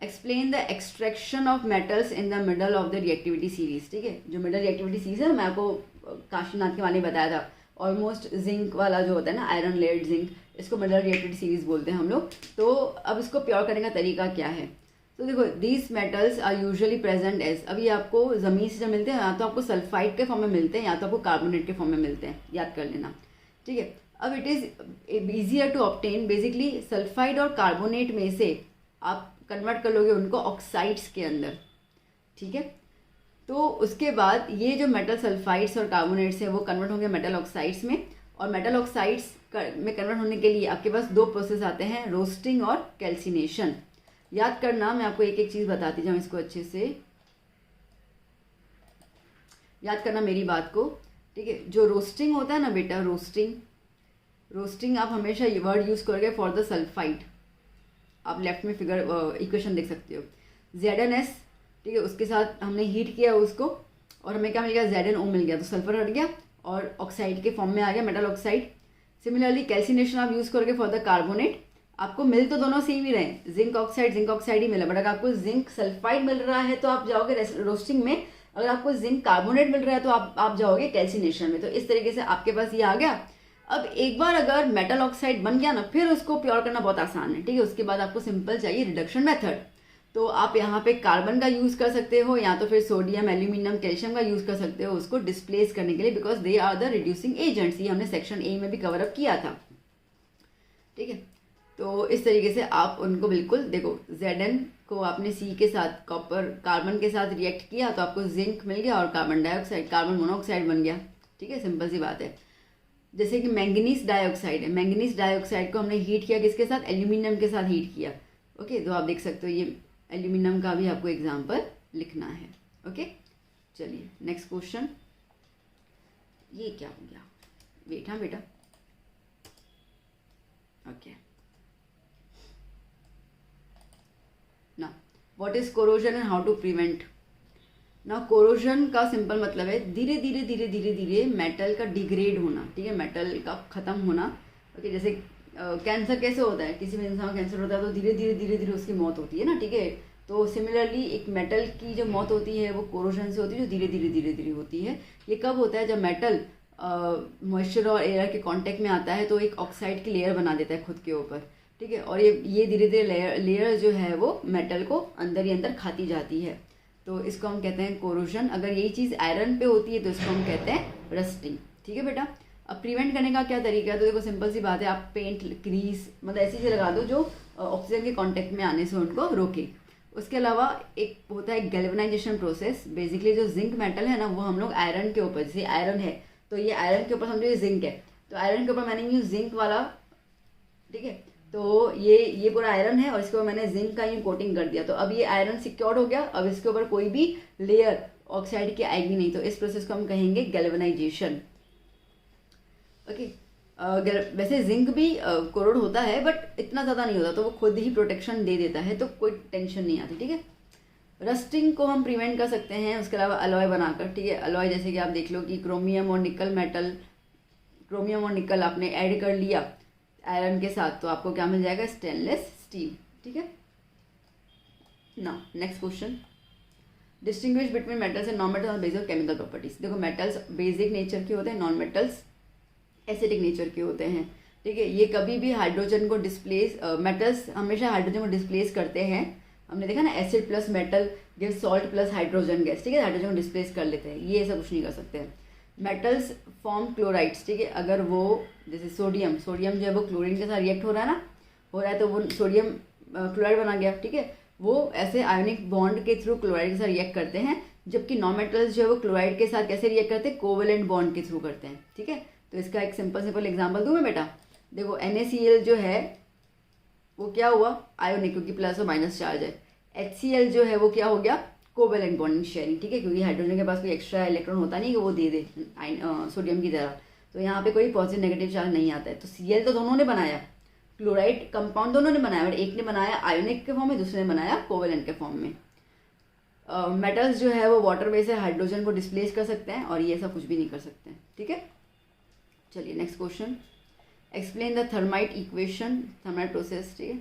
explain the extraction of metals in the middle of the reactivity series. ठीक है, जो मिडल रिएक्टिविटी सीरीज है मैं आपको काशीनाथ के वाले बताया था, ऑलमोस्ट जिंक वाला जो होता है ना, आयरन लेड जिंक, इसको मिडल रिएक्टिविटी सीरीज बोलते हैं हम लोग। तो अब इसको प्योर करने का तरीका क्या है, तो देखो these metals are usually present as, अभी आपको ज़मीन से जब मिलते हैं या तो आपको सल्फाइड के फॉर्म में मिलते हैं या तो आपको कार्बोनेट के फॉर्म में मिलते हैं, याद कर लेना। ठीक है, अब it is easier to obtain, basically sulphide और कार्बोनेट में से आप कन्वर्ट कर लोगे उनको ऑक्साइड्स के अंदर। ठीक है, तो उसके बाद ये जो मेटल सल्फाइड्स और कार्बोनेट्स हैं वो कन्वर्ट होंगे मेटल ऑक्साइड्स में, और मेटल ऑक्साइड्स में कन्वर्ट होने के लिए आपके पास दो प्रोसेस आते हैं, रोस्टिंग और कैल्सिनेशन। याद करना, मैं आपको एक एक चीज़ बताती जाऊँ, इसको अच्छे से याद करना मेरी बात को। ठीक है, जो रोस्टिंग होता है ना बेटा, रोस्टिंग आप हमेशा ये वर्ड यूज़ करोगे फॉर द सल्फाइड। आप लेफ्ट में फिगर इक्वेशन देख सकते हो, ZnS। ठीक है, उसके साथ हमने हीट किया उसको और हमें क्या मिल गया, ZnO मिल गया, तो सल्फर हट गया और ऑक्साइड के फॉर्म में आ गया मेटल ऑक्साइड। सिमिलरली कैल्सिनेशन आप यूज़ करोगे फॉर द कार्बोनेट। आपको मिल तो दोनों सेम ही रहे, जिंक ऑक्साइड ही मिला, बट अगर आपको जिंक सल्फाइड मिल रहा है तो आप जाओगे रोस्टिंग में, अगर आपको जिंक कार्बोनेट मिल रहा है तो आप जाओगे कैल्सिनेशन में। तो इस तरीके से आपके पास ये आ गया। अब एक बार अगर मेटल ऑक्साइड बन गया ना, फिर उसको प्योर करना बहुत आसान है। ठीक है, उसके बाद आपको सिंपल चाहिए रिडक्शन मेथड। तो आप यहाँ पे कार्बन का यूज़ कर सकते हो या तो फिर सोडियम, एल्यूमिनियम, कैल्शियम का यूज़ कर सकते हो उसको डिस्प्लेस करने के लिए, because they are the reducing agents. ये हमने सेक्शन ए में भी कवर अप किया था। ठीक है, तो इस तरीके से आप उनको बिल्कुल देखो, Zn को आपने C के साथ कार्बन के साथ रिएक्ट किया तो आपको जिंक मिल गया और कार्बन मोनोऑक्साइड बन गया। ठीक है, सिंपल सी बात है। जैसे कि मैंगनीज डाइऑक्साइड है, मैंगनीज डाइऑक्साइड को हमने हीट किया किसके साथ, एल्यूमिनियम के साथ हीट किया। ओके, तो आप देख सकते हो ये एल्यूमिनियम का भी आपको एग्जांपल लिखना है। ओके, चलिए नेक्स्ट क्वेश्चन। ये क्या हो गया, वेट, हाँ बेटा, ओके ना, what is corrosion and how to prevent. ना, कोरोजन का सिंपल मतलब है धीरे धीरे मेटल का डिग्रेड होना। ठीक है, मेटल का ख़त्म होना। ओके, जैसे कैंसर कैसे होता है, किसी भी इंसान का कैंसर होता है तो धीरे धीरे उसकी मौत होती है ना। ठीक है, तो सिमिलरली एक मेटल की जो मौत होती है वो कोरोजन से होती है, जो धीरे धीरे होती है। ये कब होता है, जब मेटल मॉइस्चर और एयर के कांटेक्ट में आता है तो एक ऑक्साइड की लेयर बना देता है खुद के ऊपर। ठीक है, और ये धीरे धीरे लेयर जो है वो मेटल को अंदर ही अंदर खाती जाती है, तो इसको हम कहते हैं कोरोजन। अगर यही चीज़ आयरन पे होती है तो इसको हम कहते हैं रस्टिंग। ठीक है बेटा, अब प्रिवेंट करने का क्या तरीका है, तो देखो सिंपल सी बात है, आप पेंट, ग्रीस, मतलब ऐसी चीज़ लगा दो जो ऑक्सीजन के कांटेक्ट में आने से उनको रोके। उसके अलावा एक होता है गैल्वेनाइजेशन प्रोसेस। बेसिकली जो जिंक मेटल है ना वो हम लोग आयरन के ऊपर, जैसे आयरन है तो ये आयरन के ऊपर समझो ये जिंक है, तो आयरन के ऊपर मैंने यूँ जिंक वाला, ठीक है, तो ये पूरा आयरन है और इसके ऊपर मैंने जिंक का यूँ कोटिंग कर दिया, तो अब ये आयरन सिक्योर्ड हो गया। अब इसके ऊपर कोई भी लेयर ऑक्साइड की आएगी नहीं, तो इस प्रोसेस को हम कहेंगे गैल्वेनाइजेशन। ओके, वैसे जिंक भी कोरोड होता है बट इतना ज़्यादा नहीं होता, तो वो खुद ही प्रोटेक्शन दे देता है, तो कोई टेंशन नहीं आती। ठीक है, रस्टिंग को हम प्रिवेंट कर सकते हैं उसके अलावा अलॉय बनाकर। ठीक है, अलॉय जैसे कि आप देख लो कि क्रोमियम और निकल आपने ऐड कर लिया आयरन के साथ, तो आपको क्या मिल जाएगा, स्टेनलेस स्टील। ठीक है ना, next question, distinguish between metals and non metals on basis of chemical properties. देखो मेटल्स बेसिक नेचर के होते हैं, नॉन मेटल्स एसिडिक नेचर के होते हैं। ठीक है, ये कभी भी हाइड्रोजन को डिस्प्लेस, मेटल्स हमेशा हाइड्रोजन को डिस्प्लेस करते हैं। हमने देखा ना, acid plus metal give salt plus hydrogen gas. ठीक है, हाइड्रोजन को डिस्प्लेस कर लेते हैं, ये ऐसा कुछ नहीं कर सकते हैं। Metals form chlorides. ठीक है, अगर वो जैसे सोडियम जो है वो क्लोरीन के साथ रिएक्ट हो रहा है तो वो सोडियम क्लोराइड बना गया। ठीक है, वो ऐसे आयोनिक बॉन्ड के थ्रू क्लोराइड के साथ रिएक्ट करते हैं, जबकि नॉन मेटल्स जो है वो क्लोराइड के साथ कैसे रिएक्ट करते हैं, कोवेलेंट बॉन्ड के थ्रू करते हैं। ठीक है, तो इसका एक सिंपल एग्जाम्पल दूँ मैं बेटा, देखो NaCl जो है वो क्या हुआ, आयोनिक, क्योंकि प्लस और माइनस चार्ज है। HCl जो है वो क्या हो गया, कोवेलेंट बॉन्डिंग शेयरिंग। ठीक है, क्योंकि हाइड्रोजन के पास कोई एक्स्ट्रा इलेक्ट्रॉन होता नहीं कि वो दे दे सोडियम की तरह, तो यहाँ पे कोई पॉजिटिव नेगेटिव चार्ज नहीं आता है। तो Cl तो दोनों ने बनाया, क्लोराइड कंपाउंड दोनों ने बनाया, बट एक ने बनाया आयोनिक के फॉर्म में, दूसरे ने बनाया कोवेलेंट के फॉर्म में। मेटल्स जो है वो वाटर में से हाइड्रोजन को डिस्प्लेस कर सकते हैं और ये ऐसा कुछ भी नहीं कर सकते हैं। ठीक है, चलिए next question, explain the thermite equation, thermite process. ठीक है,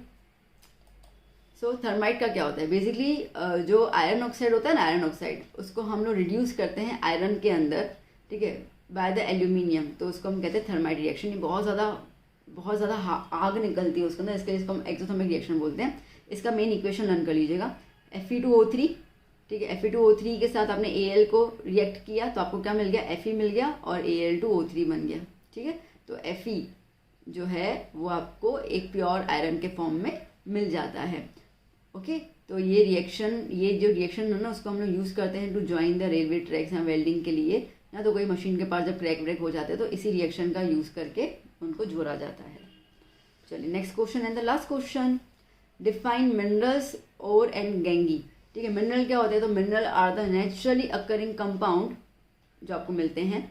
सो थर्माइट का क्या होता है, बेसिकली जो आयरन ऑक्साइड होता है ना, आयरन ऑक्साइड, उसको हम लोग रिड्यूस करते हैं आयरन के अंदर, ठीक है, बाय द एल्यूमिनियम, तो उसको हम कहते हैं थर्माइट रिएक्शन। ये बहुत ज़्यादा आग निकलती है उसके अंदर, इसके लिए इसको हम एक्सोथर्मिक रिएक्शन बोलते हैं। इसका मेन इक्वेशन लर्न कर लीजिएगा, Fe2O3, ठीक है। Fe2O3 के साथ आपने Al को रिएक्ट किया तो आपको क्या मिल गया, Fe मिल गया और Al2O3 बन गया, ठीक है। तो Fe जो है वो आपको एक प्योर आयरन के फॉर्म में मिल जाता है, ओके। तो ये जो रिएक्शन है ना, उसको हम लोग यूज़ करते हैं to join the railway tracks या वेल्डिंग के लिए, या तो कोई मशीन के पास जब क्रैक ब्रेक हो जाते हैं तो इसी रिएक्शन का यूज़ करके उनको जोड़ा जाता है। चलिए next question and the last question, define minerals ore and gangue, ठीक है। मिनरल क्या होते हैं, तो mineral are the naturally occurring compound जो आपको मिलते हैं,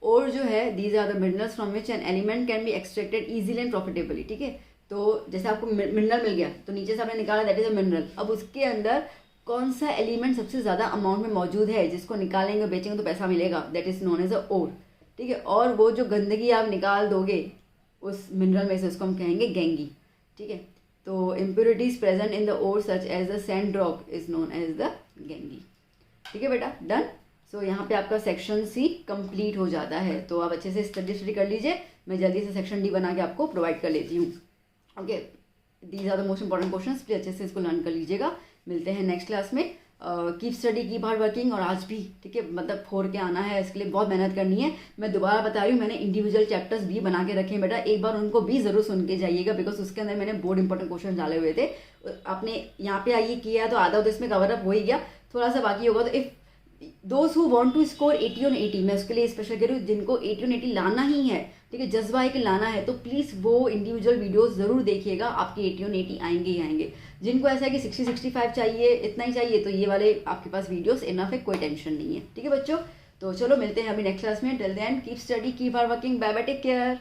और जो है these are the minerals from which an element can be extracted easily and profitably, ठीक है। तो जैसे आपको मिनरल मिल गया तो नीचे से आपने निकाला, दैट इज अ मिनरल। अब उसके अंदर कौन सा एलिमेंट सबसे ज़्यादा अमाउंट में मौजूद है जिसको निकालेंगे बेचेंगे तो पैसा मिलेगा, that is known as a ore, ठीक है। और वो जो गंदगी आप निकाल दोगे उस मिनरल में से, उसको हम कहेंगे गैंगी, ठीक है। तो impurities present in the ore such as the sand rock is known as the gangue, ठीक है बेटा, डन। सो यहाँ पे आपका सेक्शन सी कंप्लीट हो जाता है। तो आप अच्छे से स्टडी कर लीजिए, मैं जल्दी से सेक्शन डी बना के आपको प्रोवाइड कर लेती हूँ, okay. These are the most important questions, please अच्छे से इसको लर्न कर लीजिएगा। मिलते हैं नेक्स्ट क्लास में। Keep study, keep hard working, और आज भी, ठीक है, मतलब फोड़ के आना है, इसके लिए बहुत मेहनत करनी है। मैं दोबारा बता रही हूँ, मैंने इंडिविजुअल चैप्टर्स भी बना के रखे हैं बेटा, एक बार उनको भी जरूर सुन के जाइएगा, बिकॉज उसके अंदर मैंने बहुत इंपॉर्टेंट क्वेश्चन डाले हुए थे। आपने यहाँ पे आइए किया तो आधा इसमें कवर अप हो ही गया, थोड़ा सा बाकी होगा। तो if those who want to score 80 on 80, मैं उसके लिए स्पेशल कह रही हूँ, जिनको 80 on 80 लाना ही है, ठीक है, जज्बा है कि लाना है, तो प्लीज़ वो इंडिविजुअल वीडियोस ज़रूर देखिएगा, आपके 80 on 80 आएंगे ही आएंगे। जिनको ऐसा है कि 60-65 चाहिए, इतना ही चाहिए, तो ये वाले आपके पास वीडियोस इनफ है, कोई टेंशन नहीं है, ठीक है बच्चों। तो चलो मिलते हैं अभी नेक्स्ट क्लास में। Till then keep study, keep hard working, bye bye, take care.